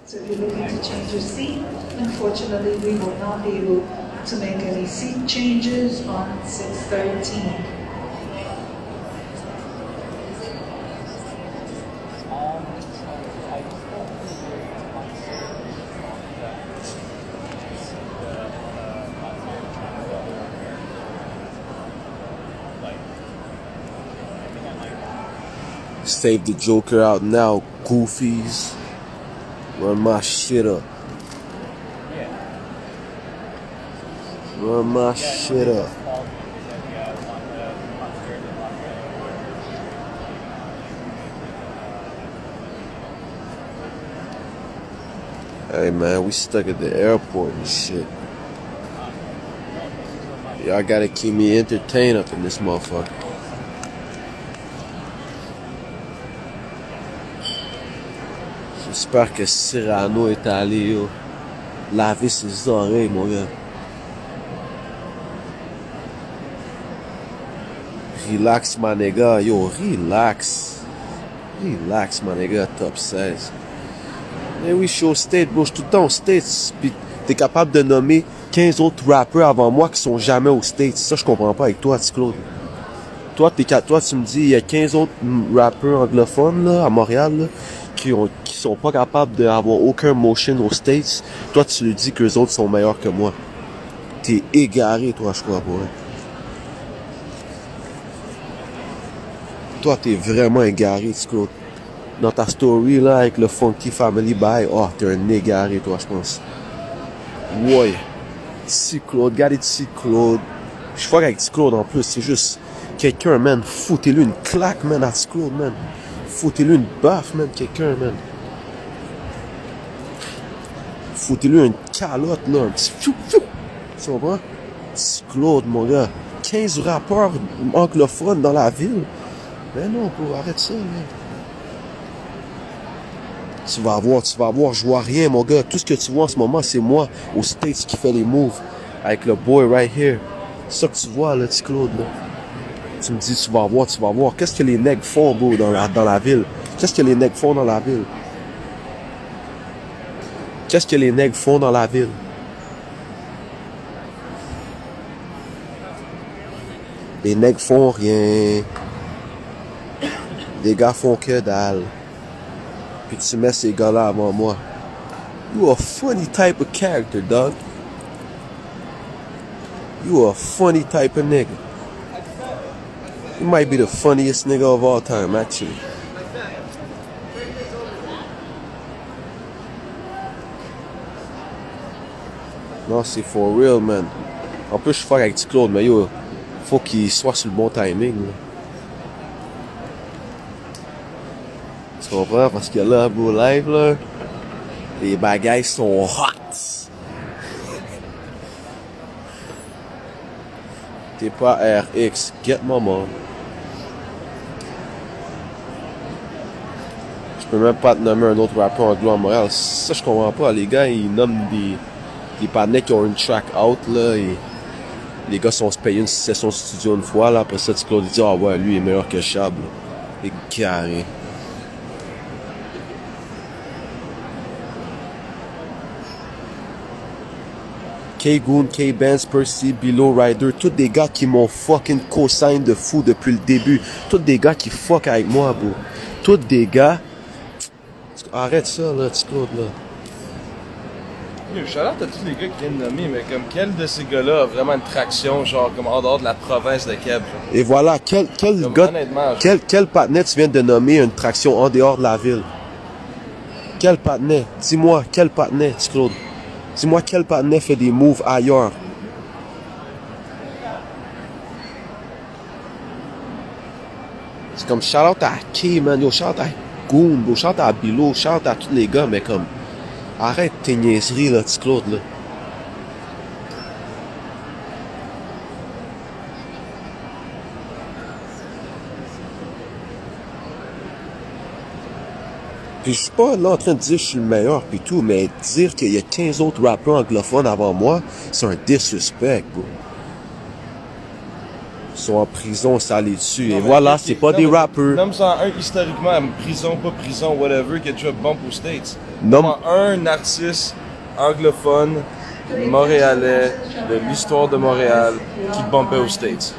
So if you're looking to change your seat, unfortunately we will not be able to make any seat changes on 613. Save the Joker out now, goofies. Run my shit up. Run my shit up. Hey man, we stuck at the airport and shit. Y'all gotta keep me entertained up in this motherfucker. J'espère que Cyrano est allé laver ses oreilles, mon gars. Relax, my nigga. Yo, relax. Relax, my nigga. Top 16. Mais oui, je suis au States, bro. Je suis tout le temps au States. Puis t'es capable de nommer 15 autres rappeurs avant moi qui sont jamais aux States. Ça, je comprends pas avec toi, Claude. Toi, tu me dis, il y a 15 autres rappeurs anglophones, là, à Montréal, là, qui sont pas capables d'avoir aucun motion aux States. Toi, tu lui dis que les autres sont meilleurs que moi. T'es égaré, toi, je crois, bro. Toi, t'es vraiment égaré, Claude. Dans ta story, là, avec le Funky Family Bye, oh, t'es un égaré, toi, je pense. Ouais. Claude, regardez Claude. Je vois qu'avec Claude, en plus, c'est juste quelqu'un, man. Foutez-lui une claque, man, à Claude, man. Foutez-lui une baffe, man, quelqu'un, man. Foutez-lui une calotte, là, un petit fiou. Tu comprends? Claude, mon gars. 15 rappeurs anglophones dans la ville. Mais non, bro, arrête ça, man. Tu vas voir, je vois rien, mon gars. Tout ce que tu vois en ce moment, c'est moi, aux States, qui fait les moves. Avec le boy right here. C'est ça que tu vois, là, petit Claude, là. Tu me dis, tu vas voir. Qu'est-ce que les nègres font, bro, dans la ville? Qu'est-ce que les nègres font dans la ville? Qu'est-ce que les nègres font dans la ville? Les nègres font rien. Les gars font que dalle. Puis tu mets ces gars-là avant moi. You a funny type of character, dog. You a funny type of nigga. You might be the funniest nigga of all time, actually. Non, c'est for real, man. En plus, je suis fort avec petit Claude, mais yo, faut qu'il soit sur le bon timing, là. Tu comprends? Parce que là, bro, live, là, les bagailles sont hot. T'es pas RX, get mama. Je peux même pas te nommer un autre rappeur anglo à Montréal. Ça, je comprends pas. Les gars, ils nomment des panneaux qui ont une track out, là, et les gars sont se payer une session studio une fois, là. Après ça, tu Claude dit, ah ouais, lui, il est meilleur que Chab, là. Et carré. K-Goon, K-Benz, Percy, Below Rider, tous des gars qui m'ont fucking co-sign de fou depuis le début. Tous des gars qui fuck avec moi, bro. Tous des gars... Arrête ça, là, petit Claude, là. Shout-out à tous les gars qui viennent de nommer, mais comme quel de ces gars-là a vraiment une traction, genre, comme en dehors de la province de Québec? Et voilà, quel gars... Quel patinet tu viens de nommer une traction en dehors de la ville? Quel patinet? Dis-moi, quel patinet, petit Claude? Dis-moi quel patinet fait des moves ailleurs. C'est comme shout-out à Key, man. Yo, shout-out à Goon, bro. Shout-out à Bilo. Shout-out à tous les gars, mais comme... Arrête tes niaiseries, là, petit Claude, là. Puis je suis pas là en train de dire que je suis le meilleur pis tout, mais dire qu'il y a 15 autres rappeurs anglophones avant moi, c'est un disrespect, bro. sont en prison, ça les tue. Non, Et mais voilà, ok, c'est pas non, des mais rappers. nomme-en un historiquement, prison, pas prison, whatever, qui a déjà bump aux States. Nomme, Nomme-en un artiste anglophone, montréalais, de l'histoire de Montréal, qui bumpait aux States.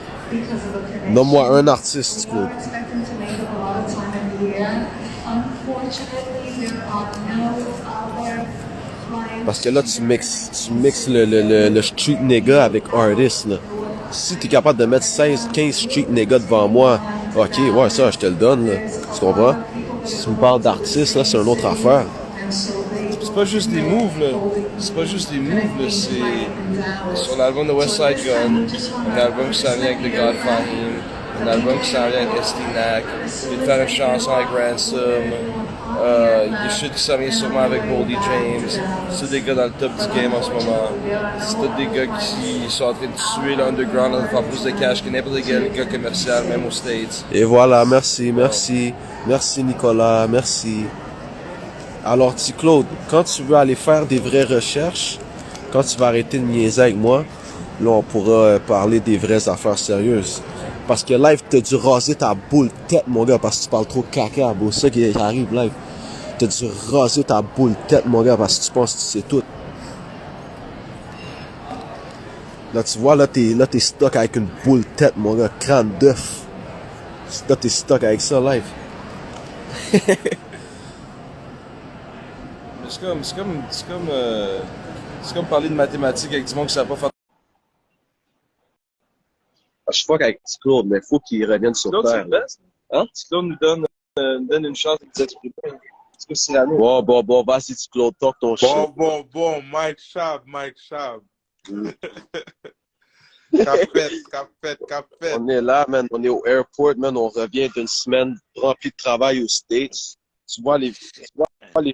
nomme-moi un artiste, Claude. Parce que là, tu mixes le street nigga avec artist, là. Si t'es capable de mettre 15 street niggas devant moi, ok, ouais, ça, je te le donne, là. Tu comprends? Si tu me parles d'artiste, là, c'est une autre affaire. C'est pas juste des moves, là. C'est pas juste des moves, là. C'est sur l'album de West Side Gun, un album qui s'en vient avec The God Fahim, un album qui s'en vient avec Estinac, il va faire une chanson avec Ransom, il y a des shit qui s'en vient sûrement avec Boldy James. C'est des gars dans le top du game en ce moment. C'est tous des gars qui sont en train de tuer l'underground, en faire plus de cash que n'importe quel gars commercial, même aux States. Et voilà, merci, merci. Merci, Nicolas, merci. Alors, petit Claude, quand tu veux aller faire des vraies recherches, quand tu vas arrêter de niaiser avec moi, là, on pourra parler des vraies affaires sérieuses. Parce que live, t'as dû raser ta boule tête, mon gars, parce que tu parles trop caca, bro. C'est ça qui arrive, live. T'as dû raser ta boule tête, mon gars, parce que tu penses que tu sais tout. Là, tu vois, là, t'es stock avec une boule tête, mon gars, crâne d'œuf. Là, t'es stock avec ça, live. C'est comme parler de mathématiques avec du monde qui savent pas faire. Je fuck avec petit Claude, mais faut qu'il revienne sur Claude, c'est terre. le best. Hein? Si Claude nous donne une chance de nous exprimer. Est-ce que c'est la nôtre? Bon, vas-y, petit Claude, talk ton shit. Bon, Mike Chab. Capet. On est là, man. On est au airport, man. On revient d'une semaine remplie de travail aux States. Tu vois les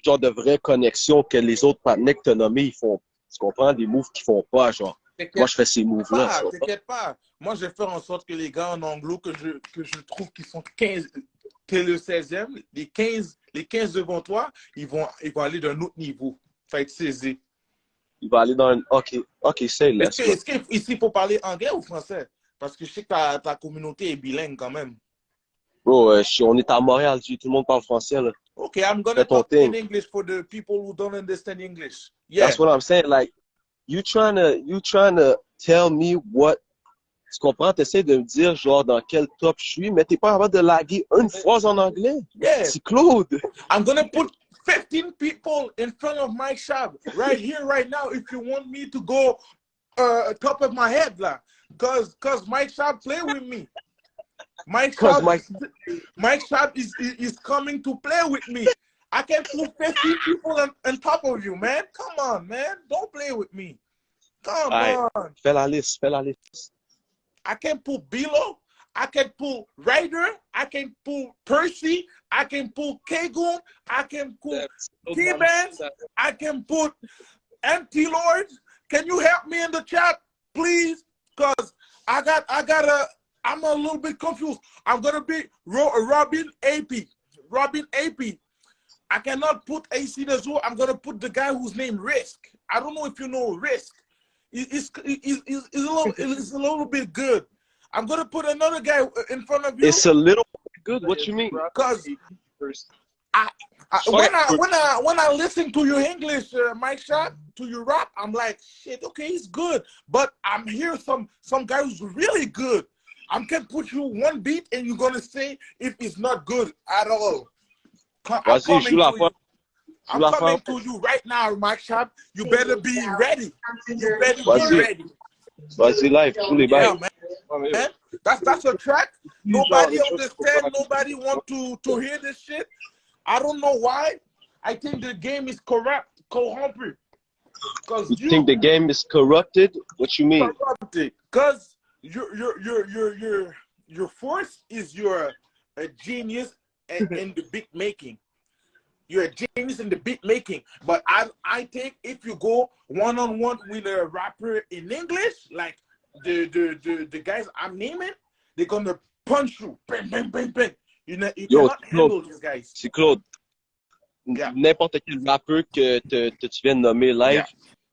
genres de vraies connexions que les autres partenaires que t'as nommés, ils font. Tu comprends? Des moves qu'ils font pas, genre. Moi, je fais ces moves-là. T'inquiète pas. Moi, je vais faire en sorte que les gars en anglo que je trouve qu'ils sont 15, que le 16e, les 15 devant toi, ils vont aller d'un autre niveau. Ça va être saisi. Il va aller dans un... OK, c'est là. Est-ce qu'ici, il faut parler anglais ou français? Parce que je sais que ta communauté est bilingue quand même. Bro, on est à Montréal, tout le monde parle français, là. Okay, I'm gonna Fais ton talk in thing. English for the people who don't understand English. Yeah. That's what I'm saying. Like, you trying to tell me what... Tu comprends? T'essaies de me dire, genre, dans quel top je suis, mais t'es pas capable de laguer une phrase en anglais. Yeah. C'est Claude. I'm gonna put 15 people in front of Mike Shab right here, right now, if you want me to go top of my head, lah. Cause Mike Shab play with me. Mike Shab is coming to play with me. I can put 15 people on top of you, man. Come on, man. Don't play with me. Come on. Fais la liste. I can pull Bilo, I can pull Ryder, I can pull Percy, I can pull Kagoon, I can pull T-Man, I can put MT Lord. Can you help me in the chat, please? Because I'm a little bit confused. I'm gonna be Robin AP. I cannot put AC Nazur. I'm gonna put the guy whose name Risk. I don't know if you know Risk. It's a little bit good. I'm gonna put another guy in front of you. It's a little bit good. What you mean? Because when I listen to your English, Mike Shot, to your rap, I'm like, shit, okay, he's good. But I'm hearing some guy who's really good. I can put you one beat and you're gonna say if it's not good at all. I'm coming to you right now, Mike Shot. You better be ready. You better be ready. Vas-y live, tous les bails. Man, that's a track. Nobody understand. Nobody want to hear this shit. I don't know why. I think the game is corrupt. You think the game is corrupted? What you mean? Corrupted. Because your force is you're a genius in the beat making. You're a genius in the beat making. But I think if you go one-on-one with a rapper in English, like the guys I'm naming, they're gonna punch you. Bang, bang, bang, bang. You cannot handle these guys. C'est Claude. Yeah. N'importe quel rappeur que tu viens de nommer live, Yeah.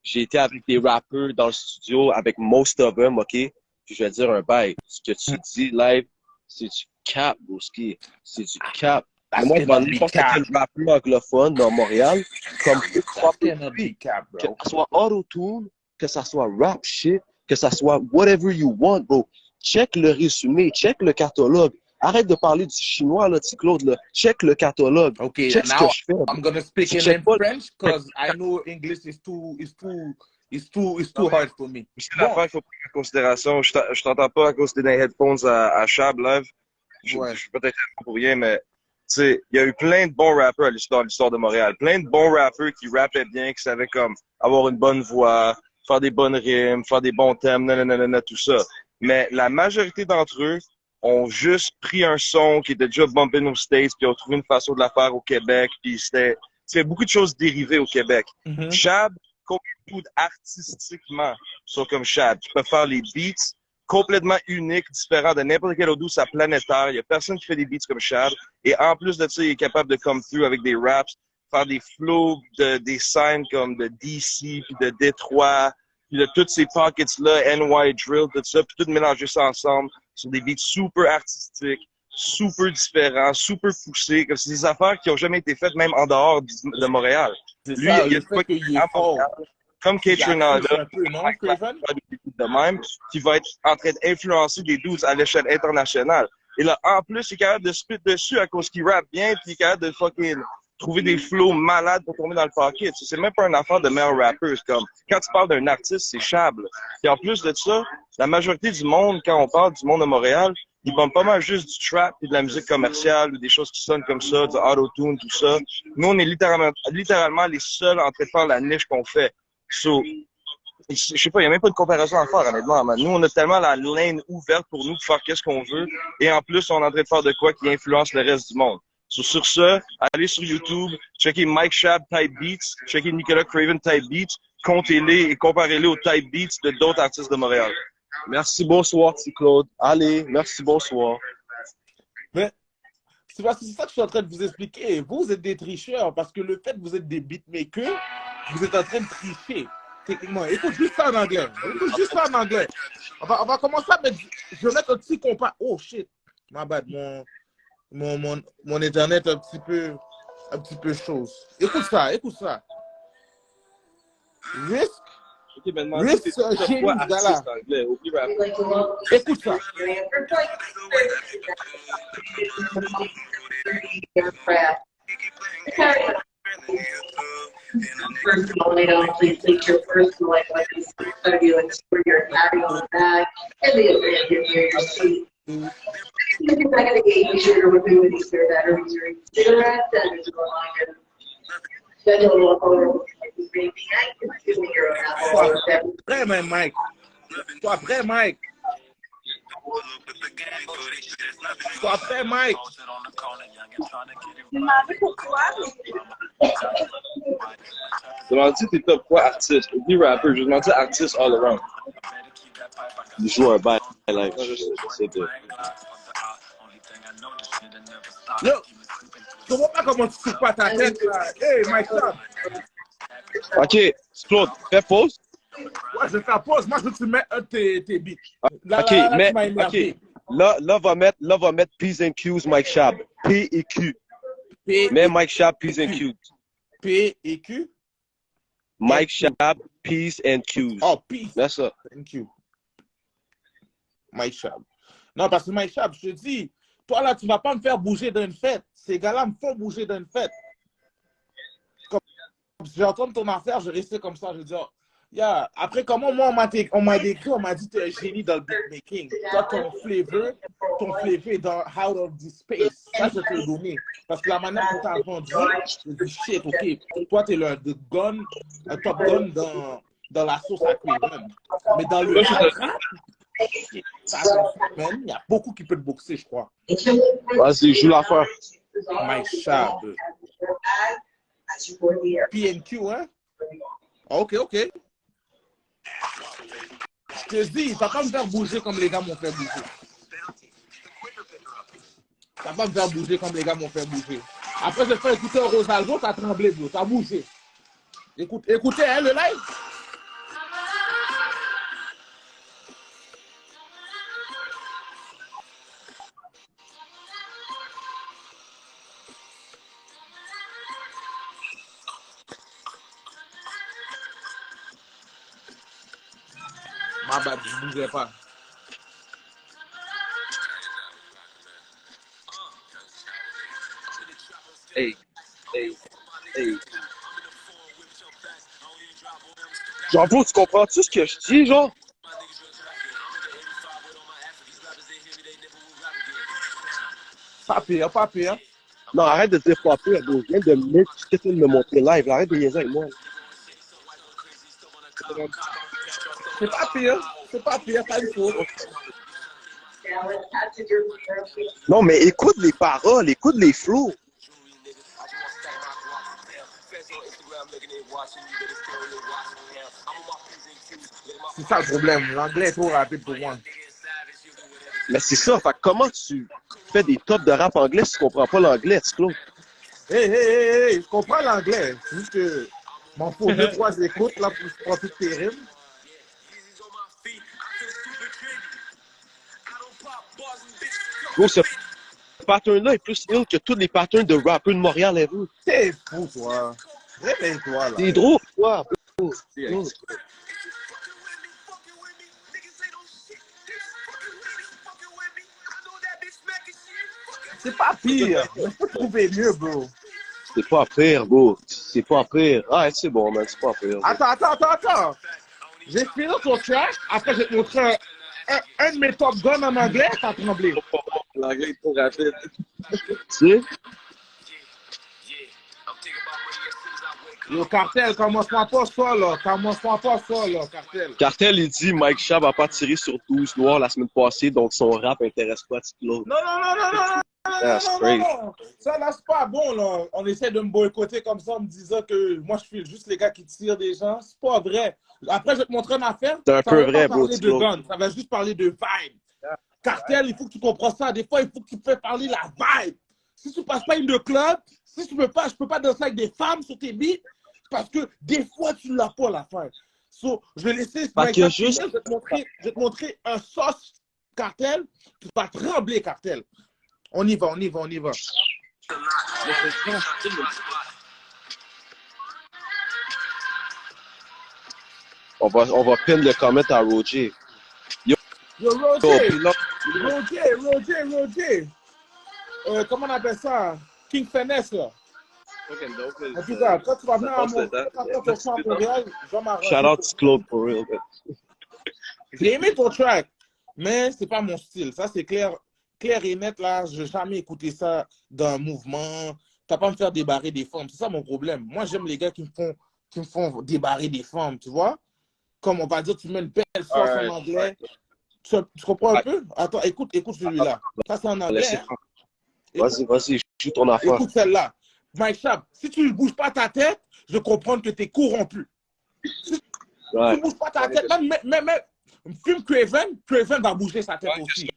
j'ai été avec des rappeurs dans le studio avec most of them, OK? Puis je vais dire un bail. Ce que tu dis live, c'est du cap, Bouski. C'est du cap. Et moi, je vois n'importe quel rappeur anglophone dans Montréal, comme que ça soit auto-tune, que ça soit rap shit, que ça soit whatever you want, bro. Check le résumé, check le catalogue. Arrête de parler du chinois, là, petit Claude, là. Check le catalogue. Okay, check ce now que je fais. I'm gonna speak in French because I know English is too hard for me. C'est l'affaire qu'il faut prendre en considération. Je t'entends pas à cause des headphones à Chab live. Je suis peut-être pour rien, mais tu sais, il y a eu plein de bons rappeurs à l'histoire de Montréal. Plein de bons rappeurs qui rappaient bien, qui savaient comme avoir une bonne voix, faire des bonnes rimes, faire des bons thèmes, nanana, tout ça. Mais la majorité d'entre eux ont juste pris un son qui était déjà bumpé aux States, puis ont trouvé une façon de la faire au Québec, puis c'était beaucoup de choses dérivées au Québec. Chab, combien artistiquement sont comme Chab? Tu peux faire les beats complètement uniques, différents de n'importe quel autre à planétaire. Il y a personne qui fait des beats comme Chab. Et en plus de ça, il est capable de come through avec des raps, faire des flows, des scènes comme de DC, puis de Détroit, puis de toutes ces pockets-là, NY Drill, tout ça, puis tout mélanger ça ensemble sur des beats super artistiques, super différents, super poussés, comme c'est des affaires qui ont jamais été faites même en dehors de Montréal. Lui, ça, il y a fait qu'il est fort. Comme K-Tronada, de même, qui va être en train d'influencer des dudes à l'échelle internationale. Et là, en plus, il est capable de spit dessus à cause qu'il rappe bien, puis il est capable de fucking trouver des flows malades pour tomber dans le pocket. C'est même pas une affaire de meilleur rappeur. Comme, quand tu parles d'un artiste, c'est Chab. Et en plus de ça, la majorité du monde, quand on parle du monde de Montréal, ils bombent pas mal juste du trap et de la musique commerciale ou des choses qui sonnent comme ça, du auto-tune, tout ça. Nous, on est littéralement les seuls en train de faire la niche qu'on fait. So, je sais pas, il n'y a même pas de comparaison à faire, honnêtement. Man. Nous, on a tellement la lane ouverte pour nous pour faire qu'est-ce qu'on veut. Et en plus, on est en train de faire de quoi qui influence le reste du monde. So, sur ça, allez sur YouTube, checkez Mike Chab Type Beats, checkez Nicolas Craven Type Beats, comptez-les et comparez-les aux Type Beats de d'autres artistes de Montréal. Merci, bonsoir, petit Claude. Allez, merci, bonsoir. Mais c'est parce que c'est ça que je suis en train de vous expliquer. Vous êtes des tricheurs parce que le fait que vous êtes des beatmakers, vous êtes en train de tricher. Techniquement. Écoute juste ça en anglais. Écoute juste ça en anglais. On va commencer à mettre. Je vais mettre un petit compas. Oh shit. My bad. Mon internet un petit peu chose. Écoute ça. Risk. Okay, ben, Risk James Gala. Écoute ça. Personal, they don't please take your personal life like this of you and screw your carry on the back and the abandon near your seat. You can back of the gate, be sure to remove any spare batteries or cigarettes, and as a reminder, schedule a photo like this baby. Excuse me, your own alcohol. Prêt, Mike. Sois prêt, Mike. Sois prêt, Mike. Demande-tu t'es top quoi artiste? Oublie rapper, je demande artiste all around. Du joue un bail live. Yo, je comprends pas comment tu coupes pas ta tête là. Hey, Mike Chab. Ok, Claude, fais pause. Ouais, je fais pause. Moi, je veux que tu mettes un de tes beats. Ok, là, va mettre P's and Q's Mike Chab. P et Q. Mais Mike Chab, P's and Q's. P et Q? Mike Chab, P's and Q's. Oh, P's. That's it. Thank you. Mike Chab. Non, parce que Mike Chab, je te dis, toi là, tu vas pas me faire bouger d'une fête. Ces gars-là me font bouger d'une fête. Comme j'ai entendu ton affaire, je restais comme ça, je dis, oh, yeah. Après, comment moi, on m'a décrit, on m'a dit, t'es un génie dans le beatmaking. Toi, ton flavor est dans Out of the Space. Ça, je te l'ai donné. Parce que la manière dont t'as vendu, je dis, shit, ok. Toi, t'es un top gun dans la sauce à Craven. Mais dans le rap, il y a beaucoup qui peuvent boxer, je crois. Vas-y, joue l'affaire. Mike Chab. PNQ, hein? Ok. Je te dis, ça va pas me faire bouger comme les gars m'ont fait bouger. Ça va pas me faire bouger comme les gars m'ont fait bouger. Après, je fais écouter Rosalvo, ça a tremblé, bro. Ça a bougé. Écoutez, hein, le live. Ma bad, je bougeais pas. Hey, hey, hey. Genre, bro, tu comprends-tu ce que je dis, genre? Pas pire, pas pire. Non, arrête de dire pas pire, bro. Je viens de me de me montrer live. Là. Arrête de niaiser avec moi. C'est pas pire. C'est pas pire, pas du tout. Non, mais écoute les paroles, écoute les flows. C'est ça le problème. L'anglais est trop rapide pour moi. Mais c'est ça. Fait que comment tu fais des tops de rap anglais si tu comprends pas l'anglais, tu Claude? Hey, je comprends l'anglais. C'est juste que m'en faut 2-3 écoutes là pour prendre toutes tes rimes. Bro, ce pattern-là est plus ill que tous les patterns de rappeurs de Montréal ever. T'es fou, toi. Réveille-toi là. T'es drôle, toi, bro. C'est pas pire. Je peux trouver mieux, bro. C'est pas pire, bro. C'est pas pire. Ah, c'est bon, man. C'est pas pire. Attends. J'ai fini ton track. Après, je vais te montrer un de mes top guns en anglais. T'as tremblé. L'anglais est trop rapide. Tu sais? Yo, Cartel, commence-moi pas ça, là. Cartel. Cartel, il dit Mike Schaab a pas tiré sur 12 noirs la semaine passée, donc son rap intéresse pas Claude. Non. That's crazy. Ça, là, c'est pas bon, là. On essaie de me boycotter comme ça en me disant que moi, je suis juste les gars qui tirent des gens. C'est pas vrai. Après, je vais te montrer une affaire. C'est un peu vrai, bro. Ça va pas parler de gun. Ça va juste parler de vibe. Cartel, il faut que tu comprennes ça. Des fois, il faut que tu fais parler la vibe. Si tu passes pas une de club, si tu peux pas, je peux pas danser avec des femmes sur tes beats parce que des fois, tu l'as pas la fin. So, je vais laisser Parce que juste... je vais te montrer un sauce Cartel. Tu vas trembler, Cartel. On y va. On va pin le comment à Roger. Yo, Roger. Comment on appelle ça? King Finesse, là. En tout cas, quand tu vas venir à Montréal, je vais m'arranger. Shout out to Claude for real. J'ai aimé ton track, mais c'est pas mon style. Ça, c'est clair et net, là. Je n'ai jamais écouté ça dans un mouvement. Tu vas pas me faire débarrer des femmes. C'est ça mon problème. Moi, j'aime les gars qui me font débarrer des femmes, tu vois? Comme on va dire, tu mets une belle sauce en anglais. Tu comprends un peu? Attends, écoute celui-là. Ça, c'est en anglais. Hein? Vas-y, joue ton affaire. Écoute celle-là. Mike Schaab, si tu ne bouges pas ta tête, je comprends que tu es corrompu. Si tu ne bouges pas ta tête, même film Craven va bouger sa tête aussi.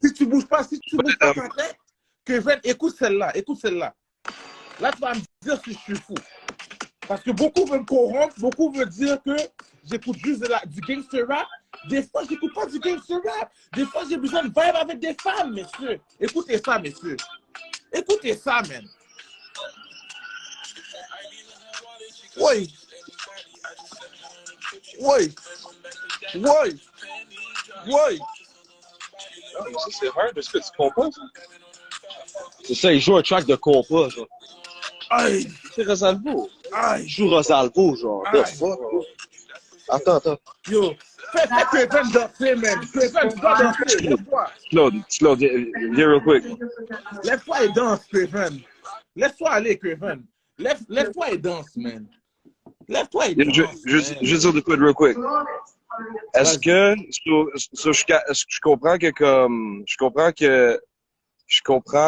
Si tu ne bouges pas ta tête, Craven, écoute celle-là. Là, tu vas me dire si je suis fou. Parce que beaucoup veulent me corrompre, beaucoup veulent dire que j'écoute juste du gangster rap. Des fois, j'écoute pas du gangster rap. Des fois, j'ai besoin de vibe avec des femmes, messieurs. Écoutez ça, messieurs. Écoutez ça, man. Oui. Ça, c'est hard. Est-ce que tu comprends ça? C'est ça, il joue un track de compas, genre. Aïe. C'est Rosalvo. Aïe. Il joue Rosalvo, genre. The fuck, bro. Attends. Yo, fais Craven danser, man. Craven, tu dois danser. Claude, viens real quick. Lève-toi et danse, Craven. Laisse-toi aller, Craven. Lève-toi et danse, man. Lève-toi et danse. Je dire de quoi de real quick. Est-ce que je comprends que comme je comprends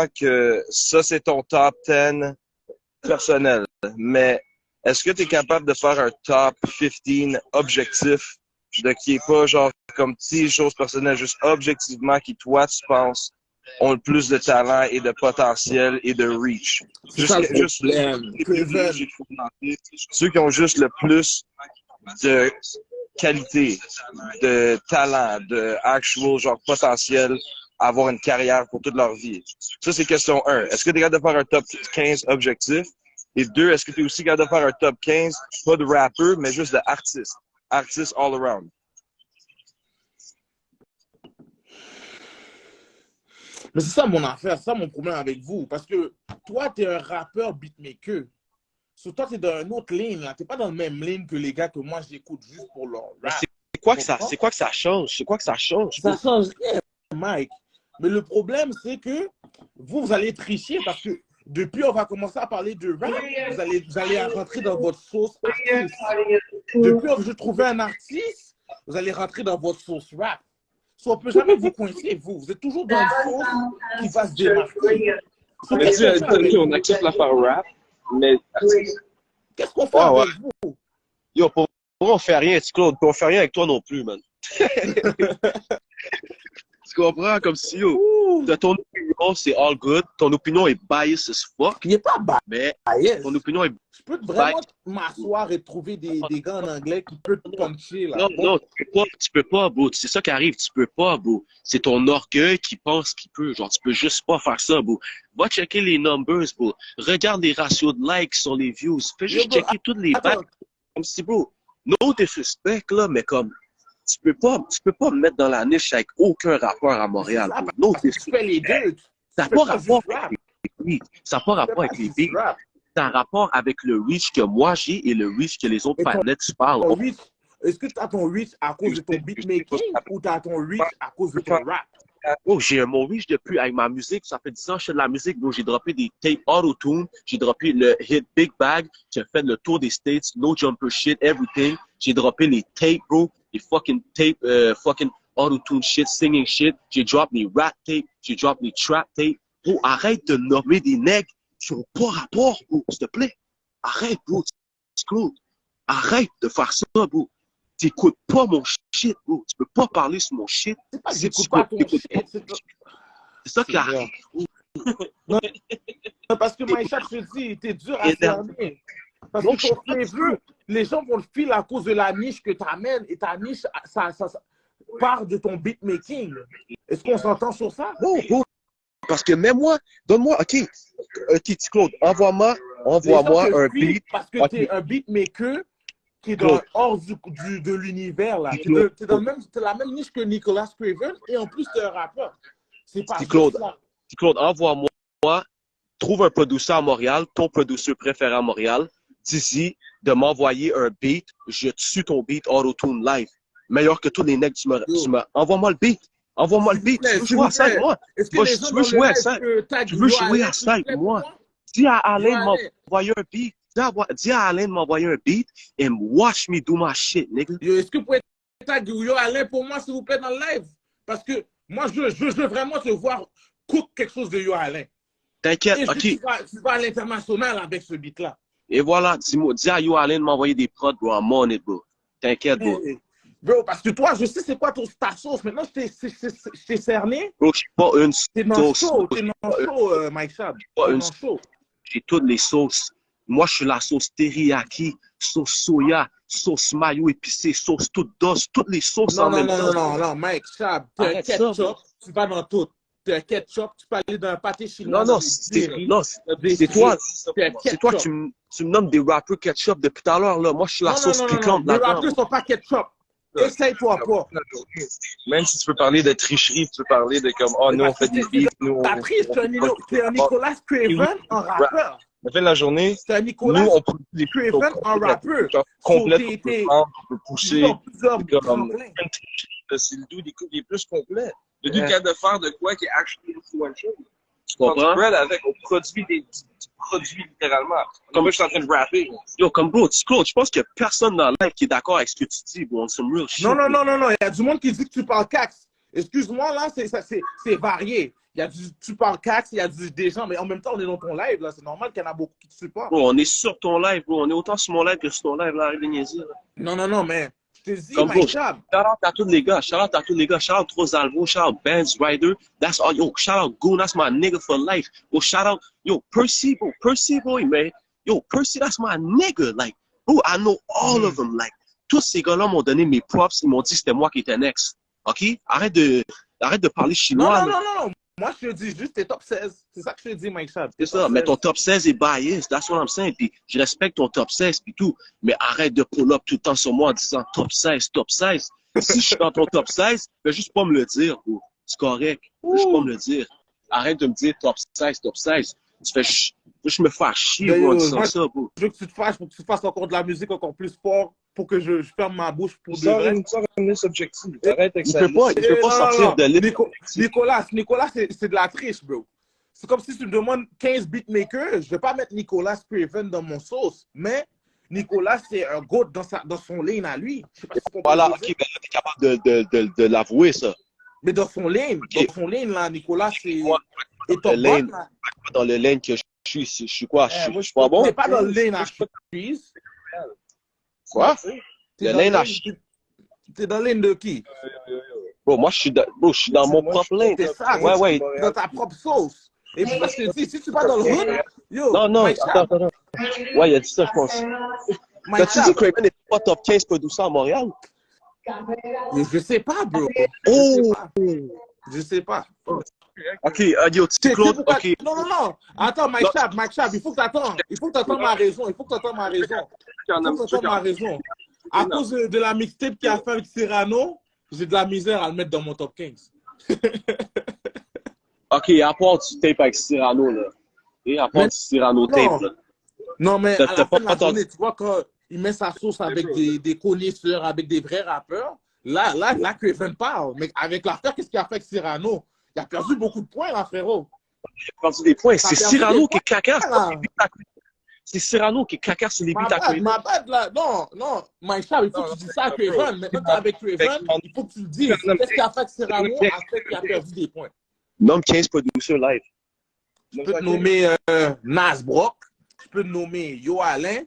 que ça c'est ton top 10 personnel, mais est-ce que tu es capable de faire un top 15 objectif de qui est pas genre comme petites choses personnelles, juste objectivement qui toi tu penses ont le plus de talent et de potentiel et de reach. Juste ceux qui ont juste le plus de qualité, de talent, de actual genre potentiel à avoir une carrière pour toute leur vie. Ça, c'est question 1. Est-ce que tu es capable de faire un top 15 objectif? Et 2, est-ce que tu es aussi capable de faire un top 15, pas de rappeur, mais juste de artiste? Artiste all around. Mais c'est ça mon affaire, c'est ça mon problème avec vous. Parce que toi, tu es un rappeur beatmaker. So, toi, tu es dans une autre ligne. Tu n'es pas dans la même ligne que les gars que moi, j'écoute juste pour leur Mais rap. c'est quoi que ça change? C'est quoi que ça change? Ça change rien, Mike. Mais le problème, c'est que vous allez tricher parce que depuis, on va commencer à parler de rap. Vous allez rentrer dans votre sauce artiste. Depuis que je trouvais un artiste, vous allez rentrer dans votre sauce rap. So, on ne peut jamais vous coincer, vous. Vous êtes toujours dans une sauce qui va se démarquer. So, Mais tu on accepte l'affaire rap, mais qu'est-ce qu'on fait Ouais, avec vous? Yo, pour moi, on fait rien, Claude. On fait rien avec toi non plus, man. Tu comprends? Comme si, yo, de ton opinion, c'est all good. Ton opinion est biased as fuck. Il n'est pas Mais bias. ton opinion est... Je peux vraiment m'asseoir et trouver des gars en anglais qui peuvent te puncher, là. Non, tu peux pas, bro. C'est ça qui arrive, tu peux pas, bro. C'est ton orgueil qui pense qu'il peut. Genre, tu peux juste pas faire ça, bro. Va checker les numbers, bro. Regarde les ratios de likes sur les views. Fais juste checker toutes les attends. bacs. Comme si, bro, no disrespect, là, mais comme, tu peux pas me mettre dans la niche avec aucun rapport à Montréal. Ça, bro. No parce que tu disrespect. fais les deux. Ça n'a pas rapport avec les beats. Ça n'a pas Tu fais rapport pas avec les juste beats. rap. Ça a rapport avec le reach que moi j'ai et le reach que les autres Et ton- planètes parlent. Ton reach, est-ce que tu as ton reach à cause de ton beatmaking ou tu as ton reach à cause de ton rap? Oh, j'ai mon reach depuis avec ma musique. Ça fait 10 ans que je fais de la musique. Bro, j'ai droppé des tapes auto-tune. J'ai droppé le hit Big Bag. J'ai fait le tour des States. No jumper shit, everything. J'ai droppé les tapes, bro. Les fucking tapes, fucking auto-tune shit, singing shit. J'ai drop les rap tapes. J'ai drop les trap tapes. Bro, arrête de nommer des nègres qui n'ont pas rapport, bro. S'il te plaît. Arrête, bro. Claude. Arrête de faire ça, bro. T'écoutes pas mon shit, bro. Tu peux pas parler sur mon shit. C'est pas que Si j'écoute tu pas ton t'écoutes shit. pas. C'est ça qui C'est arrive. Non, parce que Maïcha, je te dis, t'es dur à Énervé. cerner. Parce Non, que ton flavor, les gens vont le filer à cause de la niche que tu amènes et ta niche, ça part de ton beatmaking. Est-ce qu'on s'entend sur ça? Non, bro. Parce que même moi, donne-moi, OK, petit Claude, envoie-moi Les gens te un filent beat. parce que Ok. tu es un beatmaker qui est Claude. hors de l'univers. Là. Claude. Tu es la même niche que Nicolas Craven et en plus, tu es un rappeur. C'est pas Petit Claude. juste ça. Petit Claude, envoie-moi, trouve un producer à Montréal, ton producer préféré à Montréal, dis-y de m'envoyer un beat, je tue ton beat auto-tune live. Meilleur que tous les necks, envoie-moi le beat. Envoie-moi le beat. Tu veux jouer à ça avec moi? Est-ce que Moi, les tu gens veux dans le jouer à live ça? que tag Tu veux Yo jouer Alain, à ça avec s'il te plaît, moi? pour Dis à Alain de Yo, m'envoyer un beat. Dis à Alain de m'envoyer un beat and watch me do my shit, nigga. Yo, est-ce que vous pouvez tag Yo Alain pour moi, s'il vous plaît, dans le live? Parce que moi, je veux vraiment te voir cook quelque chose de Yo Alain. T'inquiète, Et OK. tu vas à l'international avec ce beat-là. Et voilà, dis à Yo Alain de m'envoyer des prods, bro, I'm on it, bro. T'inquiète, bro. Bro, parce que toi, je sais c'est quoi ta sauce. Maintenant, je t'ai cerné. Bro, je suis pas une T'es dans le sauce. show, Mike Shab. Pas T'es une dans le show. J'ai toutes les sauces. Moi, je suis la sauce teriyaki, sauce soya, sauce mayo épicée, sauce toute douce, toutes les sauces Non, en même non, temps. non, non, Mike Shab. T'es un Arrête ça, ketchup, bro. tu vas dans tout. T'es un ketchup, tu peux aller dans un pâté chinois. Non, dans des séries, c'est toi. T'es un C'est toi, ketchup. tu me nommes des rappers ketchup depuis tout à l'heure, là. Moi, je suis la sauce piquante Les là-dedans. rappeurs sont pas ketchup. Essaye-toi pas. Même si tu peux parler de tricherie, tu peux parler de comme, oh, nous, on fait des beats, nous, T'as pris, t'es un Nicolas Craven en rappeur. On fait la journée, C'est un Nicolas nous, on produit des Craven en rappeur. complètes So, qu'on peut prendre, on peut pousser. plusieurs Comme, tremplins. c'est le dude des plus complet. Le dude capable de faire de quoi qui est actually influential. Tu comprends? Bread avec, on produit du produit littéralement. Comme moi, je suis en train de rapper. Yo, comme bro, Claude, je pense qu'il y a personne dans le live qui est d'accord avec ce que tu dis, bro. On some real shit. Non, il y a du monde qui dit que tu parles cax. Excuse-moi, là, c'est varié. Il y a tu parles cax, il y a des gens, mais en même temps, on est dans ton live, là. C'est normal qu'il y en a beaucoup qui te supportent. Bro, on est sur ton live, bro. On est autant sur mon live que sur ton live, là, arrête de niaiser, là. Non, mais je te dis, Comme bro, Mike Shab. shout out à tous les gars, shout out Rosalvo, shout out Benz Rider, that's all, yo, shout out Goon, that's my nigga for life, yo, shout out, yo, Percy boy, man, yo, Percy, that's my nigga, like, bro, I know all of them, like, tous ces gars-là m'ont donné mes props, ils m'ont dit que c'était moi qui étais next, ok? Arrête de parler chinois, Non. Moi, je te dis juste tes top 16. C'est ça que je te dis, Mike Shab. C'est ça, mais ton top 16 est biased, that's what I'm saying, puis je respecte ton top 16 puis tout, mais arrête de pull-up tout le temps sur moi en disant top 16. Si je suis dans ton top 16, fais juste pas me le dire, bro. C'est correct, fais juste pas me le dire. arrête de me dire top 16, top 16. Tu fais, je me fais chier, Ben, bro, en yo, disant moi, ça, bro. je veux que tu te fâches pour que tu fasses encore de la musique encore plus fort pour que je ferme ma bouche pour de vrai. Sors une liste objective. Arrête avec Il ça. peut pas sortir de l'île. Nicolas, c'est de la triche, bro. C'est comme si tu me demandes 15 beatmakers, je vais pas mettre Nicolas Craven dans mon sauce, mais Nicolas, c'est un goat dans son lane à lui. Je sais pas si tu comprends. Voilà, ok, ben là, t'es capable de l'avouer, ça. Mais dans son lane, là, Nicolas, c'est Moi, est top le lane. one, là. Dans le lane que je suis quoi? moi, Je suis pas bon? T'es pas dans le lane à Cheese. Quoi? T'es Le dans lane à T'es dans le lane de qui? Bro, moi, je suis dans mon propre lane. C'est ça, Ouais. dans ta propre sauce. Et parce que si tu vas dans le hood, yo, Non, Mike Sharp, attends. Ouais, il a dit ça, je pense. Mike T'as-tu dit Sharp. que Craven n'était pas top 15 producer à Montréal? Je sais pas, bro. Oh! Je sais pas. Ok, yo, C'est Claude, pourquoi- ok. Non. Attends, Mike Sharp, il faut que t'attendes. Il faut que t'attendes ma raison. À cause de la mixtape qu'il a fait avec Cyrano, j'ai de la misère à le mettre dans mon top 15. Ok, à part du tape avec Cyrano, là. Et à part Mais- du Cyrano tape, là. Non, mais T'as à la pas fin de la entendu- journée, tu vois, quand il met sa sauce avec des connaisseurs, avec des vrais rappeurs, là, Craven parle. Mais avec l'affaire, qu'est-ce qu'il a fait avec Cyrano? Il a perdu beaucoup de points, là, frérot. Il a perdu des points. C'est T'as perdu Cyrano des qui est caca. là. C'est Cyrano qui est caca sur les beats à Craven. Ma bad, là. Non. Mike Sharp, il faut que tu dises ça à Craven. Maintenant, t'es avec Craven, il faut que tu le dises. Qu'est-ce qu'il a fait avec Cyrano après qu'il a perdu des points? Nomme 15 producers live. Je peux te nommer Nas Brock, je peux te nommer Yo Alain,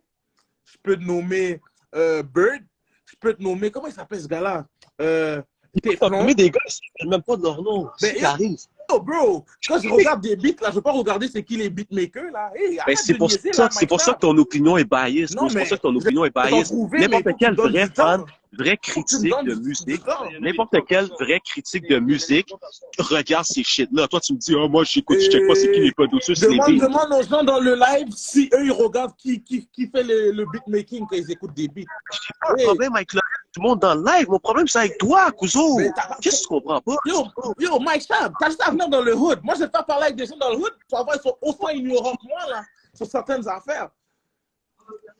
je peux te nommer Bird, je peux te nommer, comment il s'appelle ce gars-là? T'as Teflon. nommé des gars, ils ne même pas de leur nom. Mais C'est qui arrive. Oh, bro, quand je regarde des beats, là, je veux pas regarder c'est qui les beatmakers, là. Hey, Ben, arrête c'est de pour niaiser, ça, là, c'est pour Mike ça que ton opinion est biased. Non, C'est pour mais ça que ton opinion est je vais biased. t'en trouver, mais N'importe faut que quel tu me donnes vrai du temps. fan, vrai Tu me critique donnes de du musique, temps. n'importe quel vrai critique de musique regarde ces shit-là. Toi, tu me dis, oh, moi, j'écoute, je check pas c'est qui les producers, c'est les beats. Demande aux gens dans le live si eux, ils regardent qui fait le beatmaking quand ils écoutent des beats. J'ai pas de problème avec tout le monde dans le live. Mon problème, c'est avec toi, cousin. Mais t'as- Qu'est-ce que tu comprends pas? Yo, Mike Sharp, t'as juste à venir dans le hood. Moi, je vais pas parler avec des gens dans le hood. Tu vas voir, ils sont autant ignorants que moi, là, sur certaines affaires.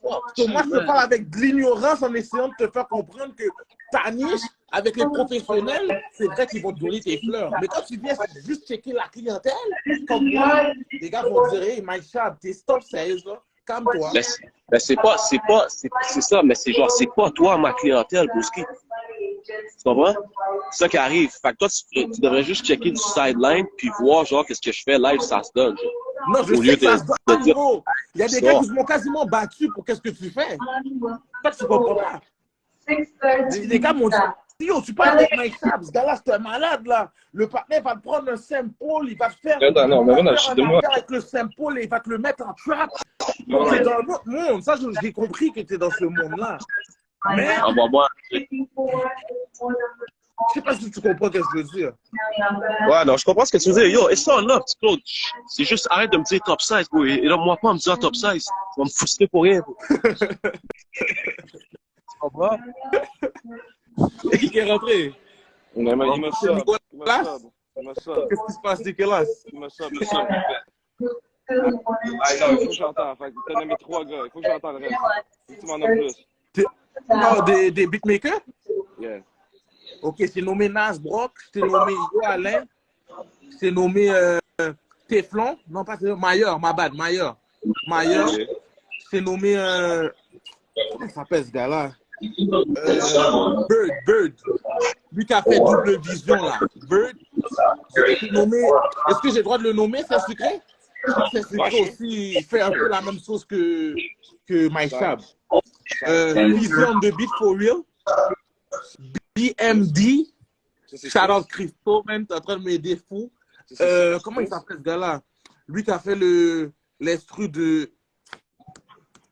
Donc, moi, je te parle avec de l'ignorance en essayant de te faire comprendre que ta niche, avec les professionnels, c'est vrai qu'ils vont te donner tes fleurs. Mais quand tu viens juste checker la clientèle, comme moi, les gars vont dire, hey, Mike Sharp, t'es stop sérieux, là. Calme-toi. C'est ça, mais c'est genre, c'est pas toi, ma clientèle, Bouski. Tu comprends? C'est ça qui arrive. Fait que toi, tu devrais juste checker du sideline puis voir, genre, qu'est-ce que je fais live, ça se donne. Genre. Non, je Au lieu sais que ça se de donne, dire- gros. Il y a des gars qui se m'ont quasiment battu pour qu'est-ce que tu fais. Toi, tu comprends pas. Les gars m'ont dit, yo, tu parles avec Mike Sharp, ce gars-là, c'est un malade, là. Le partenaire va te prendre un sample, il va te faire, Attends, non, mais non, je suis de moi. avec le sample et il va te le mettre en trap. Donc, t'es dans un autre monde. Ça, j'ai compris que t'es dans ce monde-là. Mais, Ah, bon, moi. je sais pas si tu comprends ce que je veux dire. Ouais, non, je comprends ce que tu veux dire. Yo, et ça, là, petit Claude, c'est juste, arrête de me dire top 16, bro. Et là, moi, pas en me disant top 16. Tu vas me frustrer pour rien, bro. Tu comprends? C'est qui est rentré? Il me C'est Nicolas? Il me sub. Qu'est-ce qui se passe, Nicolas? Il me sub. Ah, non, il faut que j'entende. Fait que t'as nommé 3 gars. Il faut que j'entende le reste. Faut que tu m'en nommes plus. Oh, des beatmakers? Yeah. Ok, c'est nommé Nas Brock, c'est nommé Yo Alain, c'est nommé Teflon, non pas Teflon, Mayer, ma bad, Mayer, c'est nommé, comment il s'appelle ce gars-là? Bird, lui qui a fait Double Vision là, Bird, c'est nommé, est-ce que j'ai le droit de le nommer, c'est secret? C'est secret aussi, il fait un peu la même chose que Mike Sharp. Vision de Beat for Real. BMD, shout out Christo, man, t'es en train de m'aider fou. Comment il s'appelle ce gars-là? Lui qui a fait l'instru de.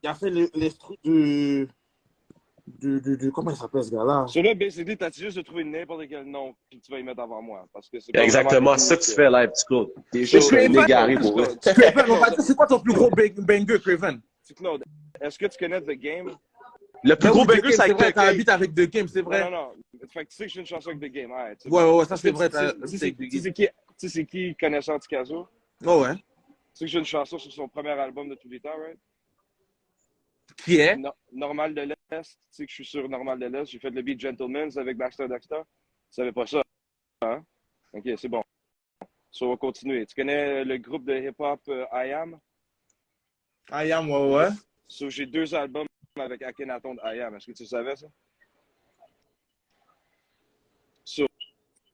Il a fait l'instru de. Comment il s'appelle ce gars-là? Sur le BCD, t'as juste de trouver n'importe quel nom que tu vas y mettre avant moi. Parce que c'est Exactement, c'est ça que tu fais live, petit Claude. T'es juste un égaré pour eux. Craven, on va dire, c'est quoi ton plus gros banger, Craven? C'est Claude. Est-ce que tu connais The Game? Le plus gros banger, c'est c'est vrai, avec t'as un beat avec The Game, c'est vrai. Non. Fait que tu sais que j'ai une chanson avec The Game. Ouais, ça c'est vrai. Tu sais qui sais, c'est qui Connaissant Ticazo? Oh ouais. Tu sais que j'ai une chanson sur son premier album de tous les temps, right? Qui est? Normal de l'Est. Tu sais que je suis sur Normal de l'Est. J'ai fait le beat Gentleman's avec Baxter Dexter. Tu savais pas ça, hein? Ok, c'est bon. So, on va continuer. Tu connais le groupe de hip-hop I Am? I Am, ouais. So, j'ai 2 albums avec Akhenaton de I Am. Est-ce que tu savais ça? So,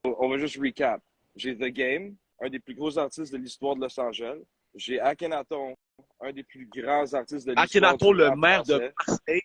on va juste recap. J'ai The Game, un des plus gros artistes de l'histoire de Los Angeles. J'ai Akhenaton, un des plus grands artistes de l'histoire Akhenaton, du le rap maire de français. Marseille.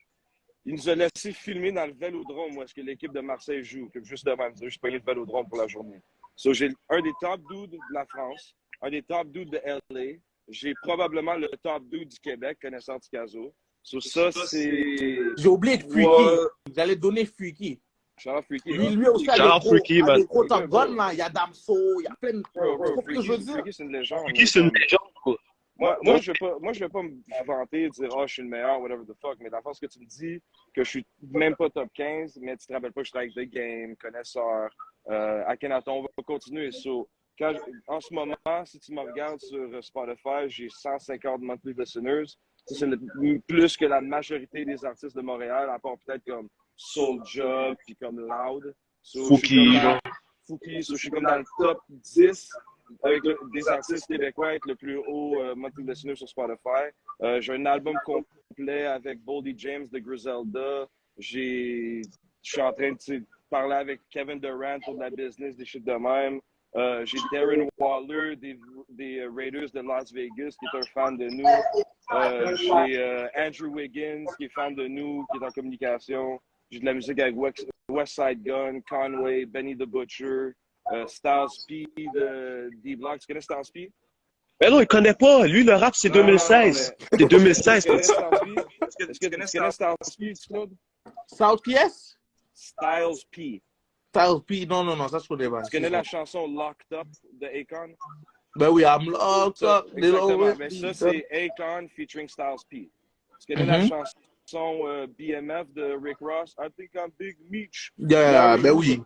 Il nous a laissé filmer dans le Vélodrome où est-ce que l'équipe de Marseille joue. Comme juste de même, je suis payé le Vélodrome pour la journée. So, j'ai un des top dudes de la France, un des top dudes de LA. J'ai probablement le top dude du Québec, Connaissant Ticazo. So, ça, c'est... J'ai oublié de Freaky. Ouais. J'allais donner Freaky. Charles Freaky. Lui aussi, Shout out Freaky, man. des gros Top Gun, là. Il y a Damso, il y a plein de... Bro, Tu comprends ce que je veux dire? Freaky, c'est une légende. Freaky, c'est une légende, quoi. Moi, je vais pas me vanter, dire, oh, je suis le meilleur, whatever the fuck. Mais dans le fond, ce que tu me dis, que je suis même pas top 15, mais tu te rappelles pas, je travaille avec The Game, Connaisseur, Akhenaton, on va continuer. So, en ce moment, si tu me regardes sur Spotify, j'ai 150 monthly listeners. C'est plus que la majorité des artistes de Montréal, à part peut-être comme Soulja, puis comme Loud. So, Fouki, Fouki, so, je suis comme dans le top 10 avec des artistes québécois avec le plus haut monthly listener sur Spotify. J'ai un album complet avec Boldy James de Griselda. Je suis en train de parler avec Kevin Durant pour de la business, des shit de même. J'ai Darren Waller des Raiders de Las Vegas qui est un fan de nous. J'ai Andrew Wiggins qui est fan de nous, qui est en communication. J'ai de la musique avec West Side Gun, Conway, Benny the Butcher, Styles P de D-Block. Tu connais Styles P? Mais non, il connaît pas. Lui, le rap, c'est 2016. C'est 2016. Tu connais Styles P? Est-ce que tu connais Styles P, Claude? South qui est? Styles P. Styles P, non, ça je connais pas. Tu connais la chanson Locked Up de Akon? Ben oui, I'm locked up. Exactement, mais ça c'est Akon featuring Styles P. Tu connais la chanson BMF de Rick Ross? I think I'm Big Meech. Yeah, ben oui.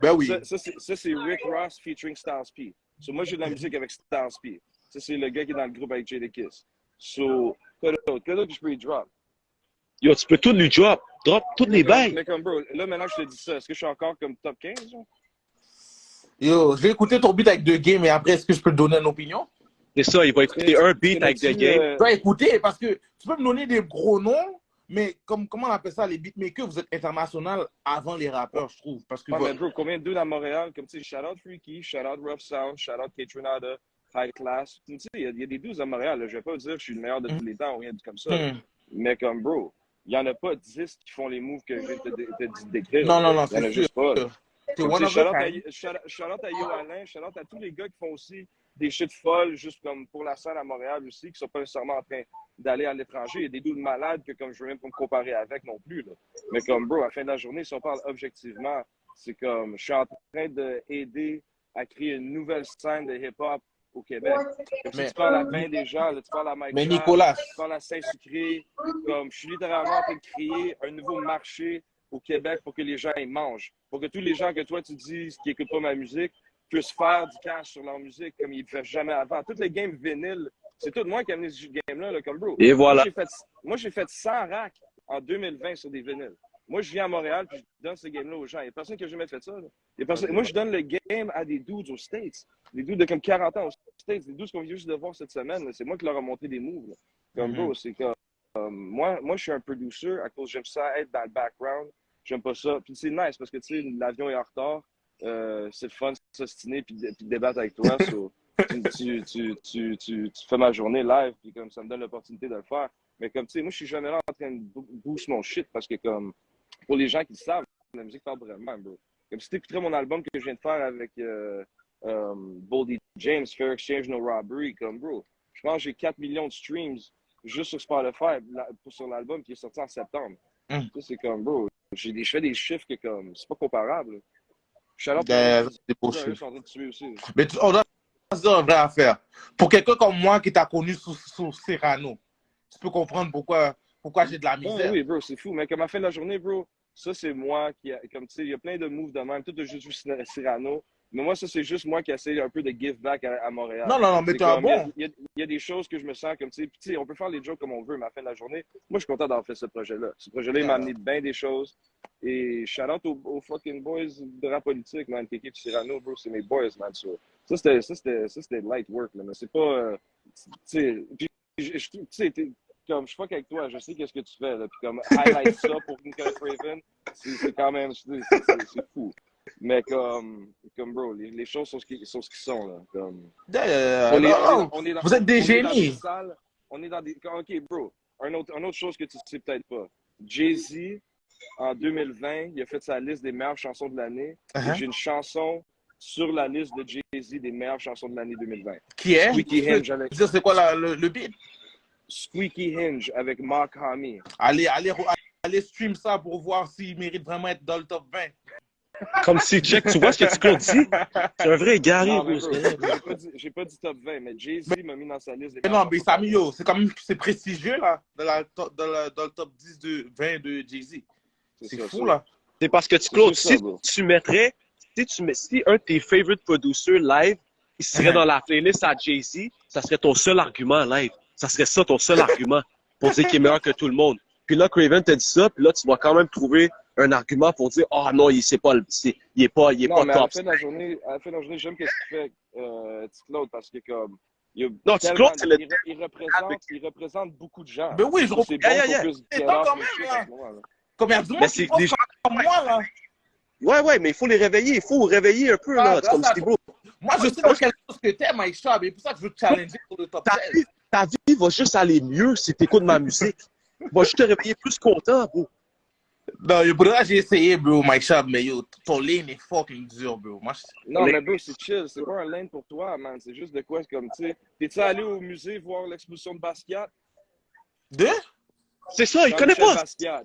Ça c'est Rick Ross featuring Styles P. So moi j'ai de la musique avec Styles P. Ça c'est le gars qui est dans le groupe avec Jadakiss. So, quoi d'autre que je peux y drop? Yo, tu peux tout lui drop. Drop toutes les bails. Mais comme bro, là maintenant que je te dis ça, est-ce que je suis encore comme top 15? Genre? Yo, j'ai écouté ton beat avec The Game et après, est-ce que je peux te donner une opinion? C'est ça, il va écouter un beat avec The Game. Je vais écouter parce que tu peux me donner des gros noms, mais comment on appelle ça, les beatmakers, vous êtes international avant les rappeurs, je trouve. Parce que mais bro, combien de dudes à Montréal? Comme tu sais, shout out Freaky, shout out Rough Sound, shout out K-Tronada, High Class. Tu sais, il y a des dudes à Montréal. Là. Je vais pas dire que je suis le meilleur de tous les temps ou rien comme ça. Mais comme bro, il n'y en a pas 10 qui font les moves que je viens de te décrire. Non, il y en a c'est juste pas. C'est one of a kind. Shout out à Yo Alain, shout out à tous les gars qui font aussi des shit folles, juste comme pour la scène à Montréal aussi, qui sont pas nécessairement en train d'aller à l'étranger. Il y a des dudes malades que comme je veux même pas me comparer avec non plus. Là. Mais comme bro, à la fin de la journée, si on parle objectivement, c'est comme je suis en train d'aider à créer une nouvelle scène de hip-hop au Québec. Si tu parles à 20 des gens, là, tu parles à Mike Mais Charles, Nicolas, tu parles à Saint-Sucré, comme je suis littéralement en train de créer un nouveau marché au Québec pour que les gens ils mangent. Pour que tous les gens que toi tu dis qui n'écoutent pas ma musique puissent faire du cash sur leur musique comme ils ne faisaient jamais avant. Toutes les games vinyles, c'est tout moi qui ai amené ce game-là, là, comme bro. Et voilà. Moi, j'ai fait 100 racks en 2020 sur des vinyles. Moi, je viens à Montréal et je donne ce game-là aux gens. Il n'y a personne qui a jamais fait ça. Moi, je donne le game à des dudes aux States. Des dudes de comme 40 ans aux States. Des dudes qu'on vient juste de voir cette semaine. C'est moi qui leur ai montré des moves. Là. Comme bro, c'est comme... moi, je suis un producer à cause j'aime ça être dans le background. J'aime pas ça. Puis c'est nice parce que tu sais, l'avion est en retard. C'est le fun de s'ostiner puis de débattre avec toi. So, tu fais ma journée live puis comme ça me donne l'opportunité de le faire. Mais comme tu sais, moi je suis jamais là en train de boost mon shit parce que comme pour les gens qui le savent, la musique parle vraiment, bro. Comme si t'écouterais mon album que je viens de faire avec Boldy James, Fair Exchange No Robbery, comme bro. Je pense que j'ai 4 millions de streams juste sur Spotify sur l'album qui est sorti en septembre. Tu sais, c'est comme bro. Je fais des chiffres que comme c'est pas comparable. c'est beau shit. Mais on doit se dire une vraie affaire. Pour quelqu'un comme moi qui t'a connu sous Cyrano, tu peux comprendre pourquoi j'ai de la misère. Oui, bro, c'est fou. Mais comme à la fin de la journée, bro, ça c'est moi qui, comme tu sais, il y a plein de moves de même. Tout a juste vu Cyrano. Mais moi, ça, c'est juste moi qui essaie un peu de give back à Montréal. Non, mais C'est t'es un comme, bon. il y a des choses que je me sens comme, tu sais, on peut faire les jokes comme on veut, mais à la fin de la journée, moi, je suis content d'avoir fait ce projet-là. Ce projet-là, il m'a amené bien des choses. Et shout out aux fucking boys de rap politique, man. Kéké et Cyrano, bro, c'est mes boys, man. Ça, c'était light work, là, mais c'est pas, tu sais, tu sais, comme je fuck avec toi, je sais qu'est-ce que tu fais, là, puis comme highlight ça pour Nicolas Craven, c'est quand même, c'est fou. Mais comme bro, les choses sont ce qu'ils sont, là. Comme, Vous êtes des génies. on est dans des, ok, bro, une autre chose que tu sais peut-être pas. Jay-Z, en 2020, il a fait sa liste des meilleures chansons de l'année. Et j'ai une chanson sur la liste de Jay-Z des meilleures chansons de l'année 2020. Qui est? Squeaky Hinge avec... C'est quoi le beat? Squeaky Hinge avec Mark Hamill. Allez stream ça pour voir s'il mérite vraiment être dans le top 20. Comme si, check, tu vois ce que tu Claude dit? C'est un vrai Gary. Non, mais bro, j'ai pas dit top 20, mais Jay-Z m'a mis dans sa liste des mais non, mais Samio, c'est quand même c'est prestigieux là, dans le top 10 de 20 de Jay-Z. C'est fou là. C'est parce que Claude, ça, si tu mettrais, si un de tes favorite producers live, il serait dans la playlist à Jay-Z, ça serait ton seul argument live. Ça serait ça ton seul argument pour dire qu'il est meilleur que tout le monde. Puis là, Craven t'a dit ça, puis là, tu vas quand même trouver un argument pour dire, ah non, il est pas top. À la fin de la journée, j'aime ce qu'il fait, Claude, parce que comme, il représente beaucoup de gens. Mais oui, je c'est bon qu'on puisse c'est pas quand même là. Comme il y a du monde qui pense comme moi là. Ouais, mais il faut les réveiller. Il faut réveiller un peu, là. Comme Steve Bro. Moi, je sais dans quelque chose que t'aimes, Mike Schaub, et c'est pour ça que je veux te challenger pour le top 16. Ta vie va juste aller mieux si t'écoutes ma musique. Va juste te réveiller plus content, bro. Non, pour là, j'ai essayé, bro, Mike Schaub, mais yo, ton lane est fucking dur, bro. Non, mais bro, c'est chill. C'est pas un lane pour toi, man. C'est juste de quoi, comme, tu sais. T'es-tu allé au musée voir l'exposition de Basquiat? C'est ça, il connaît pas. Basquiat,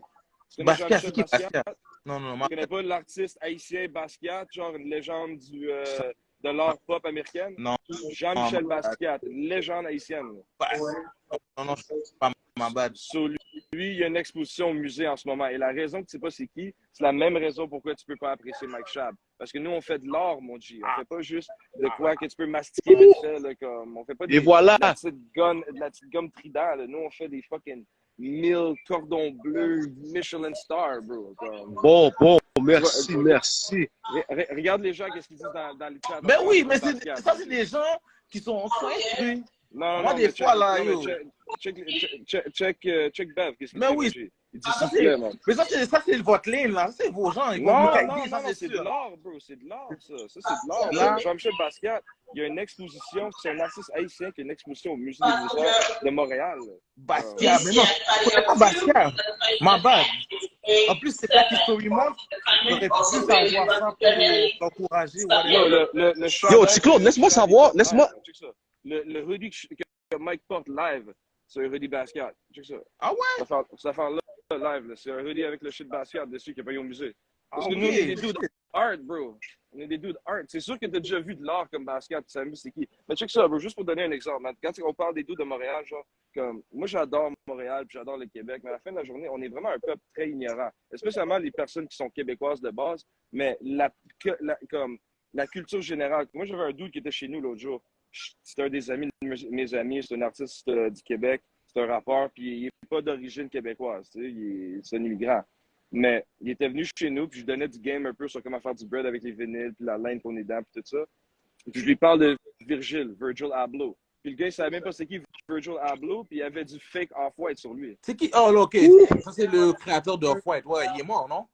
c'est qui Basquiat? Non. Tu connais pas l'artiste haïtien Basquiat, genre une légende de l'art pop américaine? Non. Jean-Michel Basquiat, une légende haïtienne. Non, c'est pas ma bad. So, lui, il y a une exposition au musée en ce moment. Et la raison que tu sais pas c'est qui, c'est la même raison pourquoi tu peux pas apprécier Mike Schaub. Parce que nous, on fait de l'art, mon G. On fait pas juste de quoi que tu peux mastiquer vite fait, là, comme, on fait pas de la petite gomme trident, là. Nous, on fait des fucking 1000 cordons bleus Michelin Star, bro. Comme... Bon, merci. Regarde les gens, qu'est-ce qu'ils disent dans les chats. Mais oui, mais ça, c'est des gens qui sont instruits. Non, moi, des fois, là, yo. Check Bev, qu'est-ce qu'il dit? Mais oui. Il dit s'il vous plaît, man. Mais ça, c'est votre ligne, là. Ça, c'est vos gens. Non, c'est de l'art, bro. C'est de l'art, ça. Ça, c'est de l'art. Jean-Michel Basquiat, il y a une exposition, c'est un artiste haïtien qui a une exposition au Musée des Beaux-Arts de Montréal. Basquiat, mais non, je connais pas Basquiat. Ma bad. En plus, c'est Black History Month. J'aurais pu savoir ça pour t'encourager. Yo, Claude, laisse-moi savoir. Le hoodie que Mike porte live, c'est un hoodie Basquiat. Check ça. Ah ouais? Ça fait là, live, c'est un hoodie avec le shit Basquiat dessus qui est payé au musée. Parce que okay. nous, on est des dudes art, bro. On est des dudes art. C'est sûr que t'as déjà vu de l'art comme Basquiat, tu sais c'est qui. Mais check ça, bro, juste pour donner un exemple. Man. Quand on parle des dudes de Montréal, genre, comme, moi j'adore Montréal puis j'adore le Québec, mais à la fin de la journée, on est vraiment un peuple très ignorant. Spécialement les personnes qui sont québécoises de base, mais comme la culture générale. Moi, j'avais un dude qui était chez nous l'autre jour. C'est un des amis de mes amis, c'est un artiste du Québec, c'est un rappeur, puis il n'est pas d'origine québécoise, tu sais, c'est un immigrant. Mais il était venu chez nous, puis je donnais du game un peu sur comment faire du bread avec les vinyles, puis la laine qu'on est dedans, puis tout ça. Puis je lui parle de Virgil Abloh. Puis le gars, il savait même pas c'est qui Virgil Abloh, puis il avait du fake Off-White sur lui. C'est qui? Oh, ok. Ça, c'est le créateur de Off-White. Ouais, il est mort, non?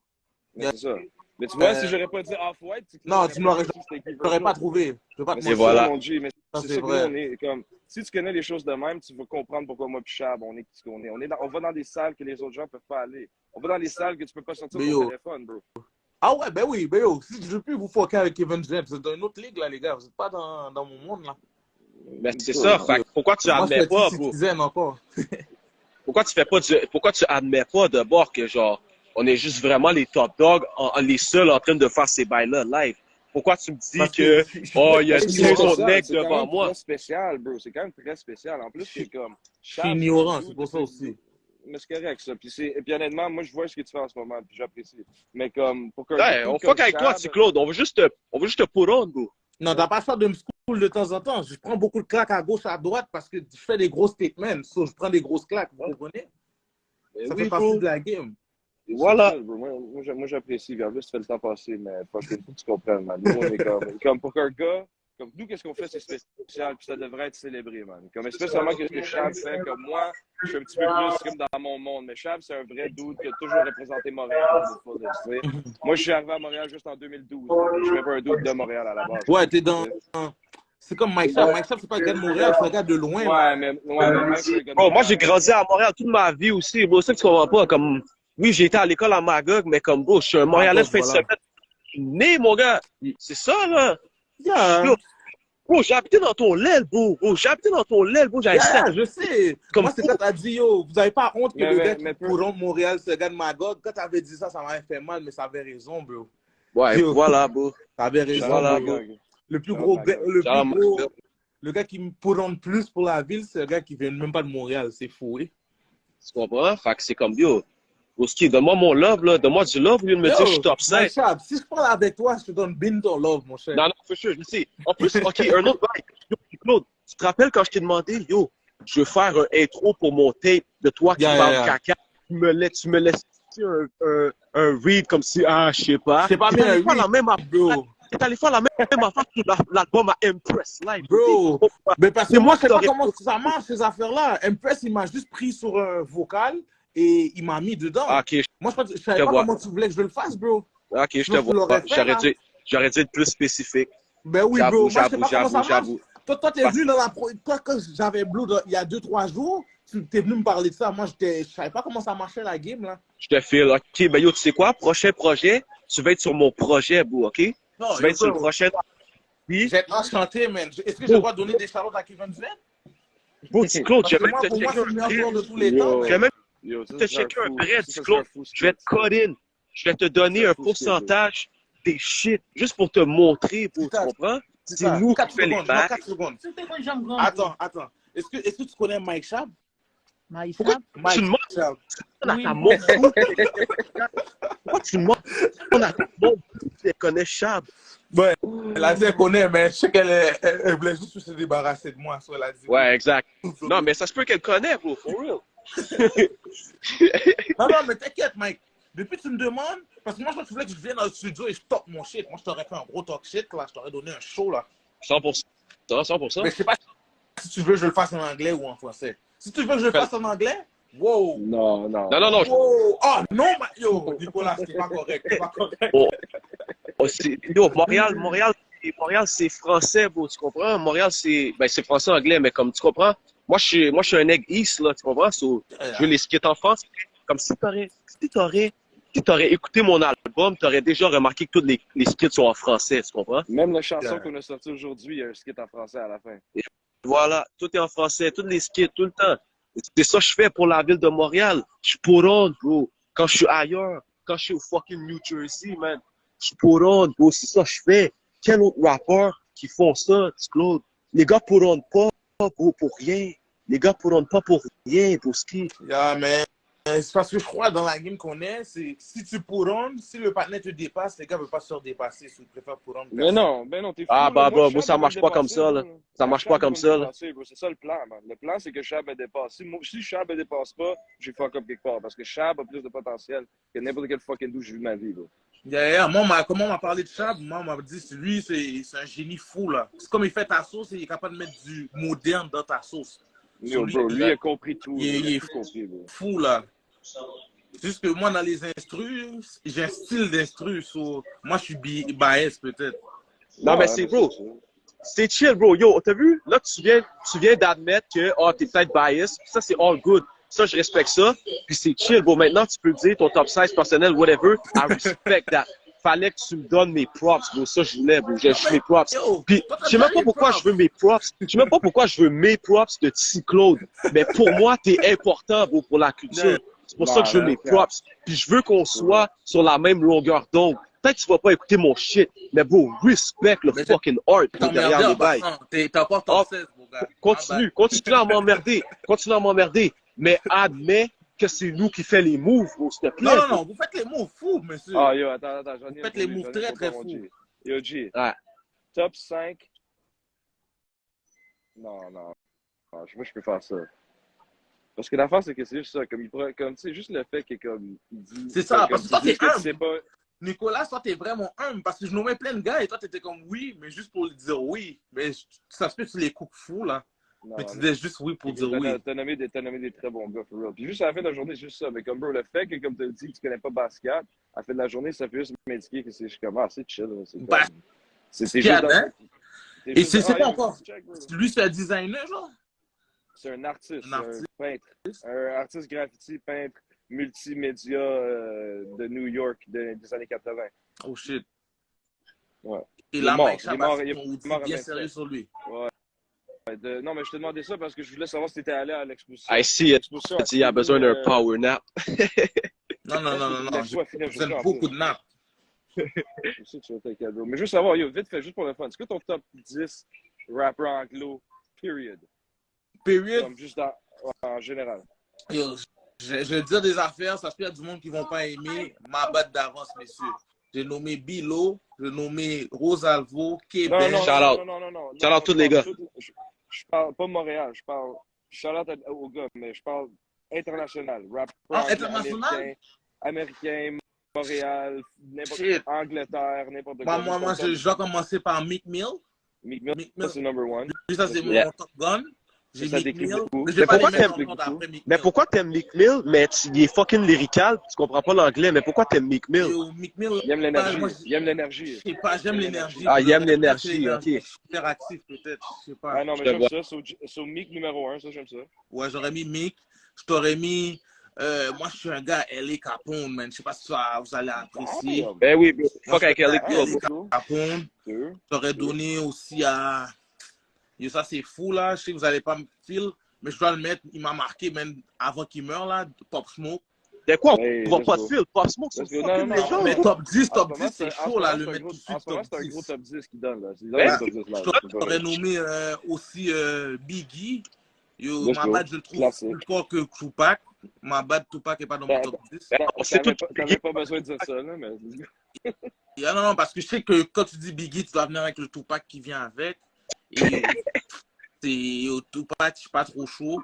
Mais c'est ça. Mais tu vois, si j'aurais pas dit Off-White, non, tu ne l'aurais pas trouvé. Je veux pas te voilà. Mon Dieu, mais c'est vrai. On est comme, si tu connais les choses de même, tu vas comprendre pourquoi moi et Chab, on est ce qu'on est. On va dans des salles que les autres gens peuvent pas aller. On va dans des salles que tu peux pas sortir sur ton téléphone, bro. Ah ouais, ben oui, ben yo, si je veux plus vous foquer avec Kevin James, c'est dans une autre ligue, là, les gars. Vous n'êtes pas dans mon monde, là. Ben, c'est ça. Pourquoi tu admets pas, bro? Pourquoi tu admets pas de bord que, genre, on est juste vraiment les top dogs, les seuls en train de faire ces bails-là live? Pourquoi tu me dis il y a 10 autres mecs devant moi? C'est spécial, bro. C'est quand même très spécial. En plus, c'est comme... Je suis ignorant, c'est pour ça aussi. mais c'est correct, ça. Puis honnêtement, moi, je vois ce que tu fais en ce moment, puis j'apprécie. Mais comme, pour qu'un Ouais, gars on comme fuck avec toi, Chab, c'est Claude. On veut juste te put on, bro. Non, t'as pas le choix de me school de temps en temps. Je prends beaucoup de claques à gauche, à droite parce que je fais des gros statements. So, je prends des grosses claques, vous comprenez? Ben Ça oui, fait partie bro. de la game. Voilà. c'est ça, bro. Moi, j'apprécie. En plus, tu fais le temps passer, mais fuck, il faut que tu comprennes, man. Nous, on est comme pour qu'un gars, comme nous, qu'est-ce qu'on fait, c'est spécial, puis ça devrait être célébré, man. Comme spécialement que ce que Chab fait, comme moi, je suis un petit peu plus comme dans mon monde, mais Chab, c'est un vrai dude qui a toujours représenté Montréal. Tu sais. Moi, je suis arrivé à Montréal juste en 2012. Je suis même pas un dude de Montréal à la base. Ouais, t'es dans. C'est comme Mike Schaap. Mike Schaap, c'est pas un gars de Montréal, c'est un gars de loin. Ouais, mais Mike, c'est un gars de Bro, moi, Montréal. j'ai grandi à Montréal toute ma vie aussi, bro. C'est ça que tu comprends pas. Comme, oui, j'ai été à l'école à Magog, mais comme, bro, je suis un Montréalais de fin de semaine. Je suis né, mon gars. C'est ça, là. Yeah. Bro, j'ai habité dans ton l'aile, bro. J'ai habité dans ton l'aile, bro. J'avais Yeah, 7. je sais. Comme Moi, c'est quand t'as dit, yo, vous avez pas honte que Mais- le mais- gars mais qui peu- pourront de Montréal, c'est un gars de Magog. Quand t'avais dit ça, ça m'avait fait mal, mais ça avait raison, bro. Ouais, Yo. voilà, bro. T'avais raison, Voilà, bro. Magog. Le plus Shout gros out gars, Magog. le gars qui me pourront le plus pour la ville, c'est un gars qui vient même pas de Montréal. C'est fou, oui. Tu comprends? Fait que c'est comme, yo. Oski, donne-moi mon love, là. Donne-moi du love au lieu de me dire que je suis top 5. Mike Schaap, si je parle avec toi, je te donne bin ton love, mon cher. Non, non, for sure, je sais. En plus, OK, un autre bail. Yo, Claude, tu te rappelles quand je t'ai demandé, yo, je veux faire un intro pour mon tape de toi qui Yeah, parle yeah, yeah. caca. Tu me laisses un read comme si, je sais pas. C'est pas T'es bien allé un faire la read, même affaire. bro. T'es allé faire la même affaire que l'album à Impress Live. Bro, mais parce que C'est moi, moi je sais qui pas t'aurais- comment ça marche, ces affaires-là. Impress, il m'a juste pris sur un vocal et il m'a mis dedans. OK, Moi, je savais te pas vois. comment tu voulais que je le fasse, bro. OK, je te Sinon, tu vois. l'aurais fait, là. J'aurais dû être plus spécifique. Ben oui, bro. Moi, je sais pas comment ça marche. J'avoue. Toi, t'es venu dans toi, quand j'avais Blue il y a 2-3 jours, tu t'es venu me parler de ça. Moi, je savais pas comment ça marchait la game, là. Je te file. OK, ben yo, tu sais quoi? Prochain projet, tu vas être sur mon projet, bro, OK? Non, Tu vas être sur le bro, prochain. Oui. j'ai enchanté, man. Est-ce que je dois donner des charlottes à Kevin Durant? Bro, petit Claude, Parce je que vais même moi, te pour moi, checker c'est le un meilleur joueur de vrai. tous les Yo. temps, Je vais man. même Yo, ça, te c'est checker un fou. vrai, Ça, petit c'est Claude. fou Je vais te skit. code in. Je vais te donner C'est un fou pourcentage des shit, juste pour te montrer, bro, C'est tu ça. comprends? C'est C'est ça. nous qui 4 fait les secondes, non, bacs. 4 secondes. Attends. Est-ce que tu connais Mike Schaap? Pourquoi Mike tu demandes Schaap. à ta monde? Pourquoi tu demandes à ta monde si elle connaît Chab? Ouais, elle a dit elle connaît, mais je sais elle voulait juste se débarrasser de moi. So elle a dit, Ouais, exact. Non, mais ça se peut qu'elle connaît, bro, for real. Non, mais t'inquiète, Mike. Depuis que tu me demandes, parce que moi, je voulais que je vienne dans le studio et je top mon shit. Moi, je t'aurais fait un gros talk shit, là. Je t'aurais donné un show, là. 100%. 100%. Mais je sais pas si tu veux que je le fasse en anglais ou en français. Si tu veux que je le fasse en anglais, wow. Non. Non. Wow. Oh, non, yo, Nicolas, c'est pas correct. C'est pas correct. Yo, Montréal, c'est français, bro, tu comprends? Montréal, c'est français-anglais, mais comme tu comprends, moi, je suis un egg East, là, tu comprends? So, je veux les skits en France. Comme si t'aurais écouté mon album, t'aurais déjà remarqué que tous les skits sont en français, tu comprends? Même la chanson qu'on a sortie aujourd'hui, il y a un skit en français à la fin. Voilà, tout est en français, tous les skits, tout le temps. C'est ça que je fais pour la ville de Montréal. Je suis pour on, bro. Quand je suis ailleurs, quand je suis au fucking New Jersey, man, je suis pour on, bro. C'est ça que je fais. Quel autre rappeur qui font ça, Claude? Les gars pour on pas, bro, pour rien. Les gars pour on pas pour rien, pour ce qui. Yeah, mais c'est parce que je crois dans la game qu'on est, c'est si tu pourronnes, si le partenaire te dépasse, les gars ne veulent pas se redépasser. Si tu préfères pourronne. Mais non, t'es fou. Ah, bah, moi, moi, ça Chab marche va pas me comme dépasser, ça, là. bro. Ça marche Chab pas va comme me ça, là. dépasser, bro. C'est ça le plan, man. Le plan, c'est que Chab me dépasse. Si Chab me dépasse pas, j'ai fuck up quelque part. Parce que Chab a plus de potentiel que n'importe quel fucking douche j'ai vu de ma vie, bro. Moi, comment on m'a parlé de Chab, moi, on m'a dit, lui, c'est un génie fou, là. C'est comme il fait ta sauce et il est capable de mettre du moderne dans ta sauce. Yo, bro, lui a compris tout. Il est tout compris, bro. fou, là. C'est juste que moi, dans les instrus, j'ai un style d'instru. Moi, je suis bias, peut-être. Non, mais c'est, bro, c'est chill, bro. Yo, t'as vu? Là, tu viens d'admettre que, t'es peut-être bias. Ça, c'est all good. Ça, je respecte ça. Puis c'est chill, bro. Maintenant, tu peux me dire ton top 16 personnel, whatever. I respect that. Fallait que tu me donnes mes props, bro. Ça, je voulais, bro. J'ai mes props. Puis, je sais même pas pourquoi je veux mes props. Je sais même pas pourquoi je veux mes props de T-Claude. Mais pour moi, t'es important, bro, pour la culture. C'est pour ça que je veux mes props. Puis je veux qu'on soit sur la même longueur d'onde. Peut-être que tu vas pas écouter mon shit, mais bro, respect le fucking art derrière les bails. T'as pas ton 16, mon gars. Continue à m'emmerder. Mais admets que c'est nous qui fait les moves, bro, s'il te plaît. Non, vous faites les moves fous, monsieur. Ah, yo, attends, j'en ai Vous faites un les pour lui, moves j'en ai un très, pour très toi, mon fous. G. Yo, G, Ouais. top 5. Non. Moi, je peux faire ça. Parce que l'affaire, c'est que c'est juste ça. Comme, comme tu sais, juste le fait que, comme, il dit. C'est ça, comme, parce que toi, tu dis t'es que tu sais humble. pas. Nicolas, toi, t'es vraiment humble parce que je nommais plein de gars et toi, t'étais comme oui, mais juste pour dire oui. Mais ça se peut que tu les coupes fous, là. Non, Mais tu disais juste oui pour dire oui. T'as nommé des très bons gars, for real. Puis juste à la fin de la journée, c'est juste ça. Mais comme, bro, le fait que, comme tu as dit, tu connais pas basket, à la fin de la journée, ça fait juste m'indiquer que c'est comme, ah, c'est chill. C'est comme. Bah, C'est Basquiat, juste dans. hein? T'es Et juste c'est dans- quoi yo, encore? check, bro. Lui, c'est un designer, genre? C'est un artiste, Un c'est un artiste. peintre. Un artiste graffiti, peintre, multimédia de New York des années 80. Oh shit. Ouais. Et Il là, est mort, Mike il est Shabazz, mort, il est on mort à dit bien 27. sérieux sur lui. Ouais. Non, mais je te demandais ça parce que je voulais savoir si tu étais allé à l'exposition. I see it. L'exposition Il a besoin d'un power nap. Non. Je donne beaucoup de nappes. Je sais que tu vas être cadeau. Mais juste savoir, yo, vite fait, juste pour le fun, c'est quoi ton top 10 rappeurs anglo, period? Period. Comme juste en général. Yo, je vais dire des affaires, ça se peut qu'il y a du monde qui ne vont pas aimer ma batte d'avance, messieurs. J'ai nommé Bilo, j'ai nommé Rosalvo, Non, Québec. non, Shout out. non. Shout out tous les gars. Je parle pas Montréal, je parle shout out aux gars, mais je parle international. Rappeur International? américain, Montréal, n'importe Shit. Angleterre, n'importe quoi. Moi, je dois commencer par Meek Mill. Meek Mill, Meek Mill. c'est number one. Puis ça, c'est mon Yeah. Top Gun. J'ai Ça Meek décrit Mill. beaucoup. Mais je Mais vais pas les pourquoi mettre t'aimes en compte après Meek Mais Mill. pourquoi t'aimes Meek Mill? Mais il est fucking lyrical, tu comprends pas l'anglais, mais pourquoi t'aimes Meek Mill? Yo, Meek Mill, Il aime l'énergie. moi, Il aime l'énergie. je sais pas, j'aime l'énergie. Ah, il aime Peut-être l'énergie, c'est l'énergie. ok. Je suis hyper actif, peut-être. Je sais pas. Ah non, Je mais te vois. j'aime ça. So Meek numéro 1, ça j'aime ça. Ouais, j'aurais mis Meek. Je t'aurais mis. Moi, je suis un gars L.A. Capone, man. Je sais pas si vous allez apprécier. Ben oui, bro. Moi, Fuck je avec suis un L.A. gars Club, L.A. bro. Capone. Deux. J'aurais donné aussi à. Yo, ça, c'est fou, là. Je sais que vous allez pas me filer, mais je dois le mettre. Il m'a marqué, même avant qu'il meure, là. Pop Smoke. De quoi Hey, on va let's pas go. de fil? Pop Smoke, c'est Let's go. fucking Non, légende, Mais bro. top 10, En top ce moment, 10, c'est en ce chaud, là, moment, le c'est un mettre gros- tout de suite en ce moment, top c'est un gros 10. top 10 qu'il donne, là. Il donne Ben, un top 10 là. J'aurais nommé aussi Biggie. Yo, Let's ma go. bad, je le trouve Classique. plus fort que Tupac. Ma bad, Tupac n'est pas dans mon top 10. Ben, on sait tout. T'avais pas besoin de dire ça, là, mais. Ah non, parce que je sais que quand tu dis Biggie, tu dois venir avec le Tupac qui vient avec. Et au Tupac, je suis pas trop chaud.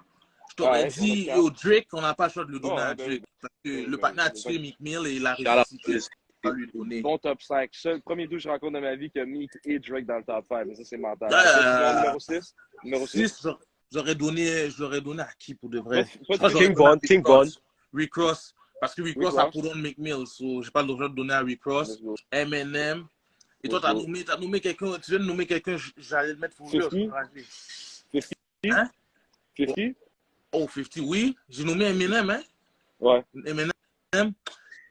Je t'aurais Ouais, dit, on a au Drake, on n'a pas le choix de le donner Ouais, à ben Drake. oui. Parce que Ben le oui, partenaire a ben tué Meek Mill et il a Shout out réussi to this. à lui donner. Bon top 5. Seul premier deux que je rencontre dans ma vie que Meek et Drake dans le top 5. Mais ça, c'est mental. Euh, Numéro 6. Numéro 6. 6, j'aurais donné à qui pour de vrai? Pas de Je crois que j'aurais King donné à Von, King Von. Rick Ross. Parce que Rick Rick Ross a Ross. pour Meek Mill. So, j'ai pas le droit de donner à Rick Ross. Let's go. Eminem. Et toi, Let's go. t'as nommé quelqu'un, tu viens de nommer quelqu'un, j'allais le mettre pour real. 50? Hein? 50? Oh, 50, oui. J'ai nommé Eminem, hein? Ouais. Eminem.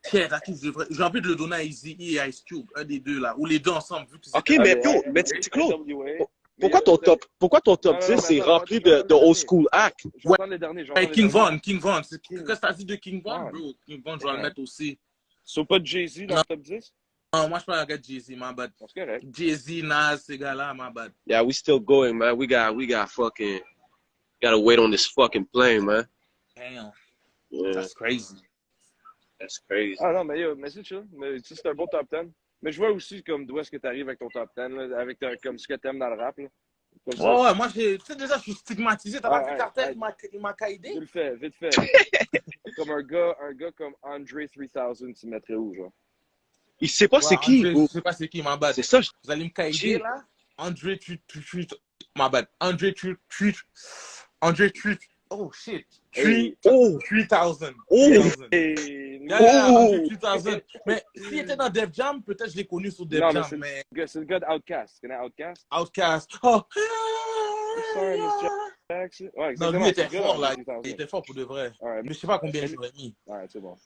Tiens, à qui j'ai envie de le donner à Eazy et Ice Cube, un des deux là, ou les deux ensemble, vu qu'ils Ok, étaient- mais yo, mais c'est Claude. Pourquoi ton top 10 c'est rempli de old school acts? J'entends les derniers. Hey, King Von. Qu'est-ce que t'as dit de King Von, Ouais. bro? King Von, je vais le mettre aussi. Sauf pas de Jay-Z dans le top 10? Non, moi, je suis pas un gars de Jay-Z, my bad. C'est correct. Jay-Z, Nas, ces gars-là, my bad. Yeah, we still going, man. We got fucking, gotta wait on this fucking plane, man. Damn, Yeah, that's crazy. that's crazy. Ah non, mais c'est chill. Mais tu sais, c'est un bon top 10. Mais je vois aussi comme d'où est-ce que tu arrives avec ton top 10, là, avec comme ce que t'aimes dans le rap. Là. Comme ça. Ouais, moi, tu sais, déjà, je suis stigmatisé. T'as pas vu Cartel, il m'a caïdé? Vite fait, vite fait. Comme un gars comme Andre 3000, tu mettrais où, genre? Il sait pas c'est Ouais, qui, André, bro. je sais pas c'est qui, my bad. C'est ça. Vous allez me caïder, Shit. là? André Treat. Oh, shit. Hey. 3000. Oh. 3000. Hey, Yeah, Oh. André 3000. Mais s'il était dans Def Jam, peut-être je l'ai connu sur Def Non, mais Jam, mais c'est le gars d'Outkast. Tu connais Outkast? Outcast. Oh. Sorry, Miss Jackson. Ouais, Non, exactement. lui était c'est le gars fort, là. d'Andre 3000. Il était fort pour de vrai. Alright, Mais je sais pas combien je l'aurais mis. alright, c'est bon.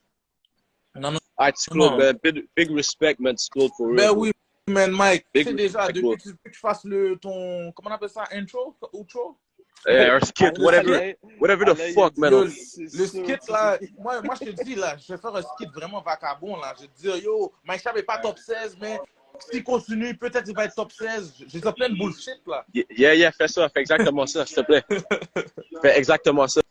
Non. Alright, Claude, Non. man. Big respect, man, to Claude, for real. Ben bro. oui, man, Mike. Big C'est déjà, respect, depuis bro. que tu fasses ton, comment on appelle ça, intro, outro? Or skit, whatever the fuck, man. Yo, le skit là, moi je te dis là, je vais faire un skit vraiment vagabond là. Je vais te dire, yo, Mike Chab est pas top 16, mais s'il continue, peut-être il va être top 16. J'ai plein de bullshit là. Yeah, fais ça, fais exactement ça, s'il te plaît. Fais exactement ça.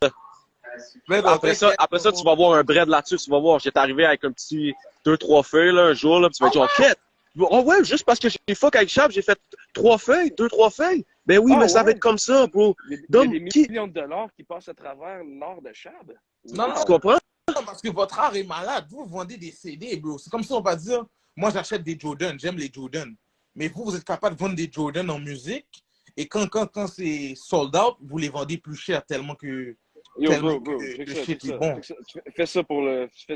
Mais non, Après ça, tu vas voir un bread là-dessus, tu vas voir. J'étais arrivé avec un petit 2-3 feuilles, là, un jour, là, puis tu vas dire, quête. Oh ouais, juste parce que j'ai fuck avec Chab, j'ai fait 3 feuilles, 2-3 feuilles. Ben oui, mais ça va être comme ça, bro. Il y a Donc, des millions de dollars qui passent à travers l'or de Chab. Non, tu comprends? non, parce que votre art est malade. Vous vendez des CD, bro. C'est comme ça, on va dire, moi, j'achète des Jordan, j'aime les Jordan. Mais vous êtes capable de vendre des Jordan en musique. Et quand c'est sold out, vous les vendez plus cher tellement que... Yo, tellement bro, que check le ça, shit check est ça, bon. check ça. Tu fais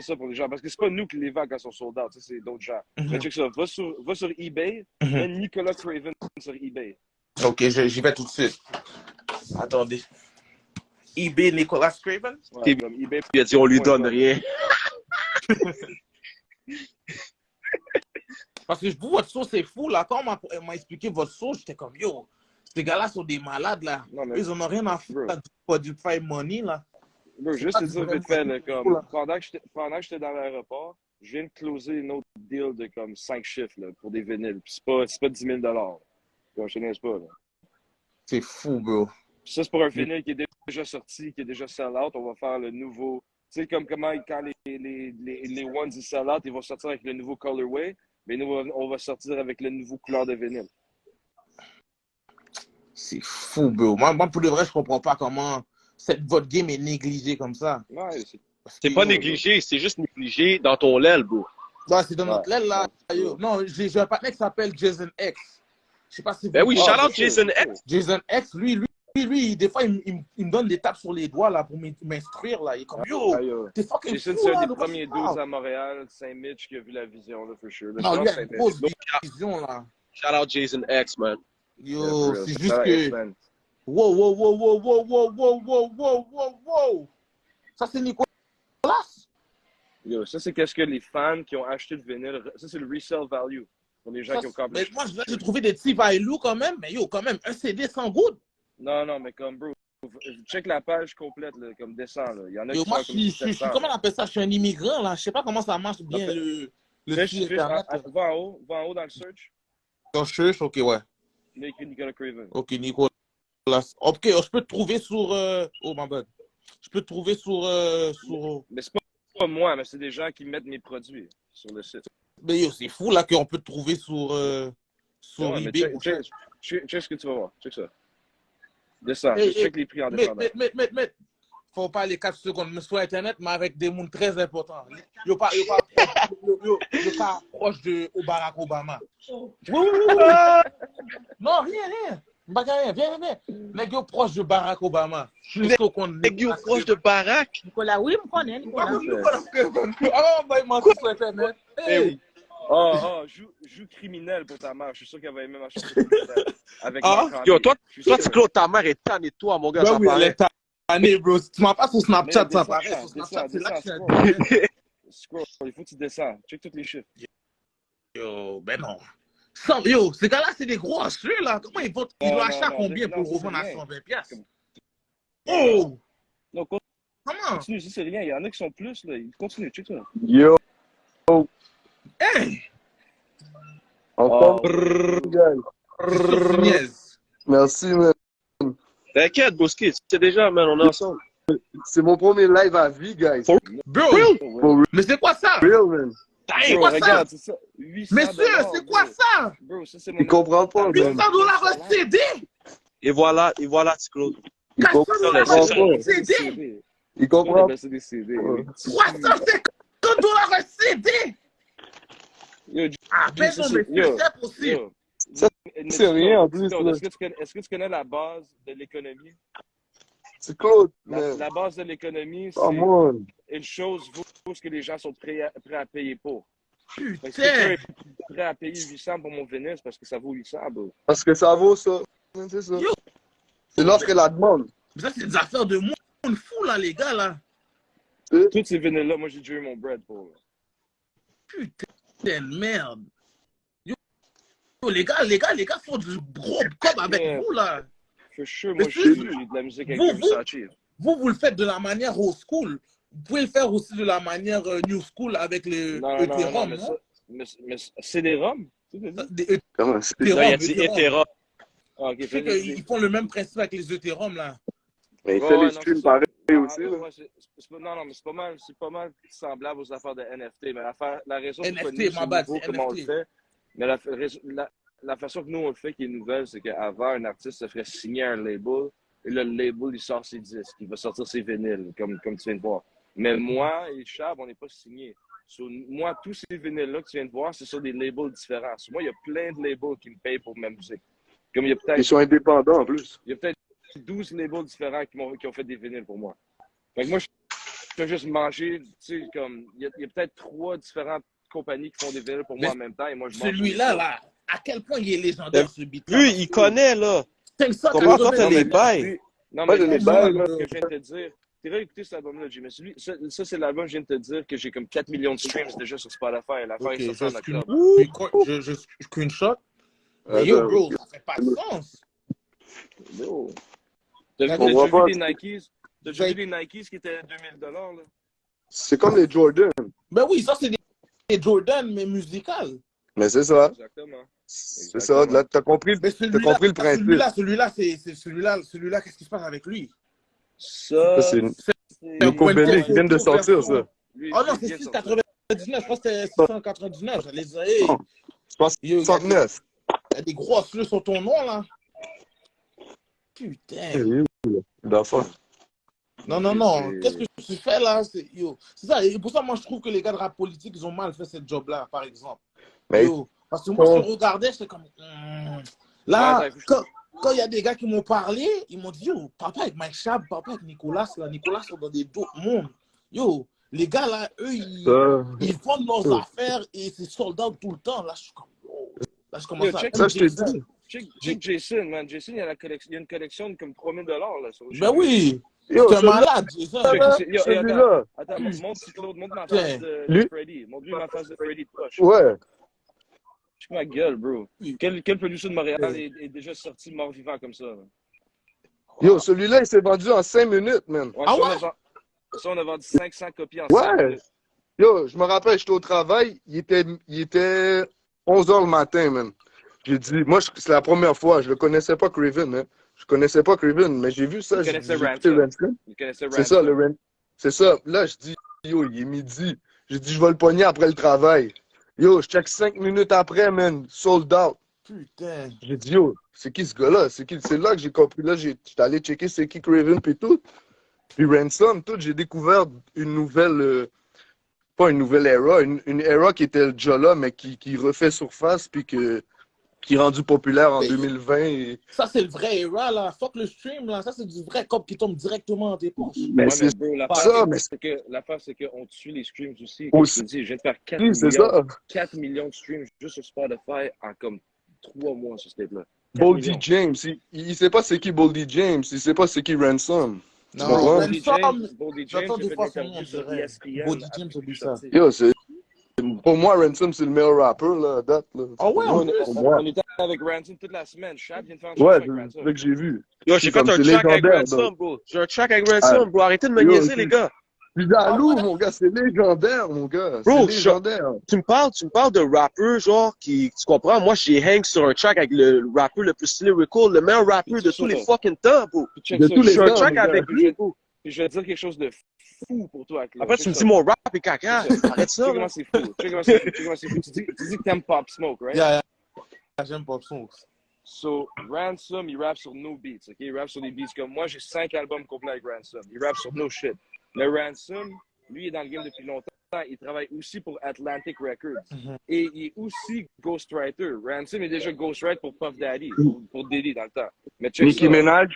ça pour les gens. Parce que c'est pas nous qui les vendons quand ils sont sold out, ça, c'est d'autres gens. Mais check ça, va sur eBay, mets Nicolas Craven sur eBay. Ok, j'y vais tout de suite. Attendez. eBay Nicolas Craven? Ouais, comme eBay. Il a dit, on lui donne rien. Parce que vous, votre sauce, c'est fou, là. Quand on m'a expliqué votre sauce, j'étais comme, yo, ces gars-là sont des malades, là. Non, mais- Ils en ont rien à foutre là, pas du five money, là. Bro, C'est juste pas te dire vraiment vite fait, là, comme, là. pendant que j'étais dans l'aéroport, je viens de closer une autre deal de comme 5 chiffres là, pour des vinyles. Puis c'est pas 10 000 $. Comme, je te niaise pas. Là. C'est fou, bro. Puis ça, c'est pour un vinyle qui est déjà sorti, qui est déjà sell-out. On va faire le nouveau. Tu sais, comme comment quand les ones ils sell-out, ils vont sortir avec le nouveau colorway. Mais nous, on va sortir avec le nouveau couleur de vinyle. C'est fou, bro. Moi, pour de vrai, je comprends pas comment votre game est négligé comme ça. Ouais, C'est pas négligé, c'est juste négligé dans ton l'aile, bro. Non, c'est dans notre l'aile, là. Yo. Non, j'ai un partenaire qui s'appelle Jason X. Je sais pas si vous... Ben oui, Ah, shout out c'est sûr, Jason c'est X. Jason X, lui, des fois, il me donne des tapes sur les doigts, là, pour m'instruire, là. Il est comme, yo, Ah, yo. t'es fucking Jason, fou, c'est là. un de des quoi premiers tu parles? 12 à Montréal, Saint-Mitch, qui a vu la vision, là, for sure. Là, Non, je lui, pense il a une que grosse Saint-Mitch. vision, là. Shout out Jason X, man. Yo, Yeah, c'est for juste real. que... Man. Wow, wow, wow, wow, wow, wow, wow, wow, wow, wow, wow. Ça, c'est Nicolas? Yo, ça, c'est qu'est-ce que les fans qui ont acheté le vinyle, ça, c'est le resale value pour les gens Ça, qui ont mais compris. moi, j'ai trouvé des petits value quand même, mais yo, quand même, un CD sans good. Non, mais comme, bro, check la page complète, là, comme descend, là. Il y en a Yo, qui moi, sont comme 700. comment on appelle ça? Je suis un immigrant, là. Je sais pas comment ça marche bien, le site internet. Va en haut dans le search, Dans Church, ok, ouais. là, écrit Nicolas Craven. Ok, Nicolas. Ok, je peux te trouver sur... Oh, my bad. Je peux te trouver sur... Mais c'est pas moi, mais c'est des gens qui mettent mes produits sur le site. Mais yo, c'est fou, là, qu'on peut te trouver sur Ouais, mais eBay. ou check ce que tu vas voir. Check ça. Descends. Hey, Check les prix en descendant. Mais, faut pas les 4 secondes, mais sur Internet, mais avec des mondes très importants. Yo pas proche de Barack Obama. Oui. Non, rien. Rien. Viens. Nèg yo proche de Barack Obama. Nèg yo proche de Barack. Nicolas, oui, me connais, Nicolas. Ah, bah, il m'a dit sur Internet. Hey. Joue criminel pour ta mère. Je suis sûr qu'elle va aimer ma chanson. Avec Ah. Marc Yo, André. toi, Je suis tu sûr. Claude, ta mère est tannée de toi, mon gars, Ben ça oui, elle paraît. est tannée, bro. Si tu m'as pas sur Snapchat, Mais ça descends, paraît. Sur Snapchat, c'est là que descends, je Scroll, il faut que tu descends. Check tous les chiffres. Yo, ben non. Yo, ces gars-là, c'est des gros achetés, là. Comment ils vont acheter combien pour le revendre à 120 piastres? Oh! Non, Comment? continue, ça c'est rien. Il y en a qui sont plus, là. Continue, check ça. Yo, Hey! encore, gars. C'est sur Fugnez. Merci, man. T'inquiète, Boski, c'est déjà, man, on est ensemble. C'est mon premier live à vie, guys. Bro, For mais c'est quoi ça? real, man. C'est Bro, quoi ça? regarde, c'est ça. 800 Monsieur, c'est quoi bro. ça? Bro, ça c'est mon... Il comprend pas, man. $800 un CD? Et voilà, petit Claude. Il 400 comprend $ c'est ça. un C'est des CD? CD. Il On comprend appelle ça des CD. Ouais. 350 $ un CD? Yo, Ah, ben non, mais c'est possible. yo. Ça, c'est rien, en plus, Non, là. Est-ce que tu connais la base de l'économie? C'est Claude, La man. base de l'économie, c'est Come on. une chose, vous, ce que les gens sont prêts à payer pour. Fait que si Putain. quelqu'un est prêt à payer 800 pour mon vinyle, c'est parce que ça vaut 800, bro. Parce que ça vaut ça. C'est ça. Yo. C'est l'offre et la demande. Mais ça, c'est des affaires de monde fou, là, les gars, là. Tous ces vinyles-là, moi, j'ai déjà eu mon bread pour. Putain de merde. Yo, les gars font du gros com avec Yeah. vous, là. For sure, Mais moi, si- j'ai de la musique avec Vous- Versace. Vous le faites de la manière old school. Vous pouvez le faire aussi de la manière new school avec les Non, Ethereum, mais non? ça, mais c'est des roms? Tu sais, Des Comment c'est? Là, il a Ethereum, dit Ethereum. Ethereum. Ah, ok, Je sais qu'ils font le même principe avec les Ethereum, là. Mais il Ouais, fait ouais, les non, streams c'est ça. pareil aussi, là. Ouais, non, mais c'est pas mal semblable aux affaires de NFT. Mais la raison pourquoi NFT, nous, c'est ma bad, nouveau, c'est comment on le NFT. fait, mais la façon que nous, on le fait qui est nouvelle, c'est qu'avant, un artiste se ferait signer un label, et là, le label, il sort ses disques, il va sortir ses vinyles, comme tu viens de voir. Mais moi et Chab, on n'est pas signés. Moi, tous ces vinyles-là que tu viens de voir, c'est sur des labels différents. Moi, il y a plein de labels qui me payent pour ma musique. Comme il y a Ils peut-être sont indépendants en plus. 12 labels différents qui ont fait des vinyles pour moi. Fait que moi, je peux juste manger, tu sais, comme, il y a peut-être 3 différentes compagnies qui font des vinyles pour moi Mais en même temps, et moi, je mange. celui-là, là, à quel point il est légendaire, ce beat-là. Lui, il connaît, là. Comment toi, t'as 580 les000. bails? Non, Ouais, mais les c'est bails, l'album là. que je viens de te dire. Tu vas écouter cet album-là, Jimmy. Ça, c'est l'album que je viens de te dire que j'ai comme 4 millions de streams déjà sur Spotify. L'affaire Ok, est sortie en octobre. je screenshot. Mais yo, Attends, bro, ça fait pas de sens. Yo. T'as On voit pas. vu des Nikes? T'as déjà vu des Nikes qui étaient à 2000 $, là? C'est comme les Jordan. Ben oui, ça, c'est des Jordan, mais musicales. Mais c'est ça. Exactement. C'est ça. Là, t'as compris Mais le principe. celui-là, qu'est-ce qui se passe avec lui? Ça, Ça, c'est c'est- Nico Bellic qui vient de sortir, version- ça. lui, Oh non, lui, c'est il vient de 699, je pense que c'était 699. J'allais dire, hey, Non. Je pense yo, 69. il y a des grosses fleurs sur ton nom, là. Putain. D'enfant. Non. Qu'est-ce que tu fais, là? C'est ça. Et pour ça, moi, je trouve que les gars de rap politique, ils ont mal fait ce job-là, par exemple. Mais Yo, parce que moi, je regardais, j'étais comme... Là, Ouais, quand il y a des gars qui m'ont parlé, ils m'ont dit, yo, papa avec Mike Chab, papa avec Nicolas, là, Nicolas sont dans d'autres mondes. Yo, les gars, là, eux, ils vendent leurs affaires et c'est sold out tout le temps. Là, je suis comme, yo. Là, je commence Yo, à... check Ça, je te dis. check Jason, man. Jason, il y a une collection de comme 3000 $, là. Sur le Ben shop. oui, Yo, c'est un malade, Jason. celui-là. Attends, montre Claude, montre ma face de Lui? Freddy. Montre-lui ma face de Freddy de proche. Ouais. Check ma gueule, bro. Quel producer de Montréal est déjà sorti mort-vivant comme ça? Là? Yo, celui-là, il s'est vendu en 5 minutes, man. Ouais, Ah ça, ouais? on a vendu 500 copies en 5 Ouais. minutes. Yo, je me rappelle, j'étais au travail, il était 11 h le matin, man. J'ai dit, moi, c'est la première fois, je le connaissais pas, Craven, hein. Je connaissais pas Craven, mais j'ai vu ça, Tu j'ai connaissais écouté Ransom. Ransom. Tu connaissais C'est ça, Ransom. le Ransom. C'est ça. Là, je dis, yo, il est midi. J'ai dit, je vais le pogner après le travail. Yo, je check 5 minutes après, man, sold out. Putain. J'ai dit, yo, c'est qui ce gars-là? C'est là que j'ai compris. Là, j'étais allé checker c'est qui Craven, puis tout. Puis Ransom, tout, j'ai découvert une nouvelle, pas une nouvelle era, une era qui était le Jolla, mais qui refait surface, puis qui est rendu populaire en Mais- 2020. Et... Ça, c'est le vrai era, là. Fuck le stream, là. Ça, c'est du vrai cop qui tombe directement dans tes poches. Mais Ouais, c'est bro, ça, mais l'affaire, c'est qu'on tue les streams aussi. Aussi. Comme je te dis, je viens de faire 4 oui, c'est millions, ça. 4 millions de streams juste sur Spotify en comme 3 mois sur ce tape-là. 4 Boldy millions. James, il sait pas c'est qui Boldy James, il sait pas c'est qui Ransom. Tu Non, comprends? Boldy James, j'entends des j'ai fois fait son une nom, interview c'est sur vrai. ESPN. Boldy James, après que oublie je suis ça. sorti. Yo, pour moi, Ransom, c'est le meilleur rappeur, là, à date. Là. Ah ouais, en On, plus? on était avec Ransom toute la semaine. Chab vient de faire un Ouais, show avec c'est Ransom. ça que j'ai vu. Yo, j'ai fait Comme un c'est track avec légendaire, Ransom, bro. J'ai un track avec Ransom, bro. Arrêtez de me Yo, niaiser, c'est- les gars. Je suis jaloux, Ah ouais? mon gars, c'est légendaire, mon gars. Bro, C'est légendaire. Tu me parles de rappeur, genre, tu comprends? Moi, j'ai hang sur un track avec le rappeur le plus lyrical, le meilleur rappeur de tous les fucking temps, bro. Puis check De ça, tous Je les suis un temps, track mon gars. avec lui, bro. Puis je vais te dire quelque chose de fou pour toi, Claude. Après, Check tu me ça. dis mon rap est caca. Check ça. Arrête Tu sais ça, comment là. c'est fou. Tu sais comment c'est fou. Tu sais comment c'est fou. Tu dis que t'aimes Pop Smoke, right? Yeah, j'aime Pop Smoke. So, Ransom, il rappe sur no beats, ok? Il rappe sur des beats comme moi, j'ai 5 albums complets avec Ransom. Il rappe sur no shit. Le Ransom, lui, il est dans le game depuis longtemps. Il travaille aussi pour Atlantic Records. Et il est aussi ghostwriter. Ransom est déjà ghostwriter pour Puff Daddy, pour Diddy dans le temps. Mais check Nicki ça. Minaj.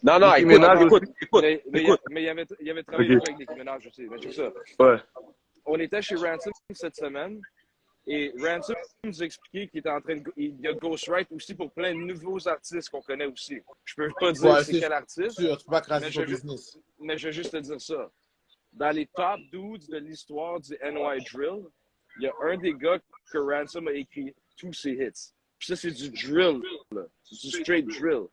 Non, non, Nicki écoute, Minaj écoute, écoute, Mais écoute. il avait travaillé Ok. avec Nicki Minaj aussi. Mais check ça. Ouais. On était chez Ransom cette semaine. Et Ransom nous a expliqué qu'il était en train de. Il a ghostwrite aussi pour plein de nouveaux artistes qu'on connaît aussi. Je peux pas dire Ouais, c'est c'est quel artiste, sûr, tu peux pas craser mais ton je, business. mais je vais juste te dire ça. Dans les top dudes de l'histoire du NY Drill, il y a un des gars que Ransom a écrit tous ses hits. Puis ça, c'est du drill, là. C'est du straight drill.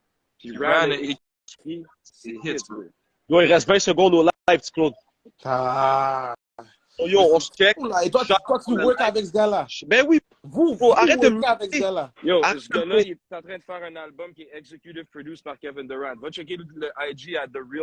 Puis Ran a écrit ses hits, bro. Yo, il reste 20 secondes au live, petit Claude. Ah. Yo, on se check. Oula, et toi, tu work avec ce gars-là. Ben oui, Vous arrête de workez avec ce gars-là. Yo, Arrête ce de gars-là, me- il est en train de faire un album qui est executive produced par Kevin Durant. Va checker le IG à The Real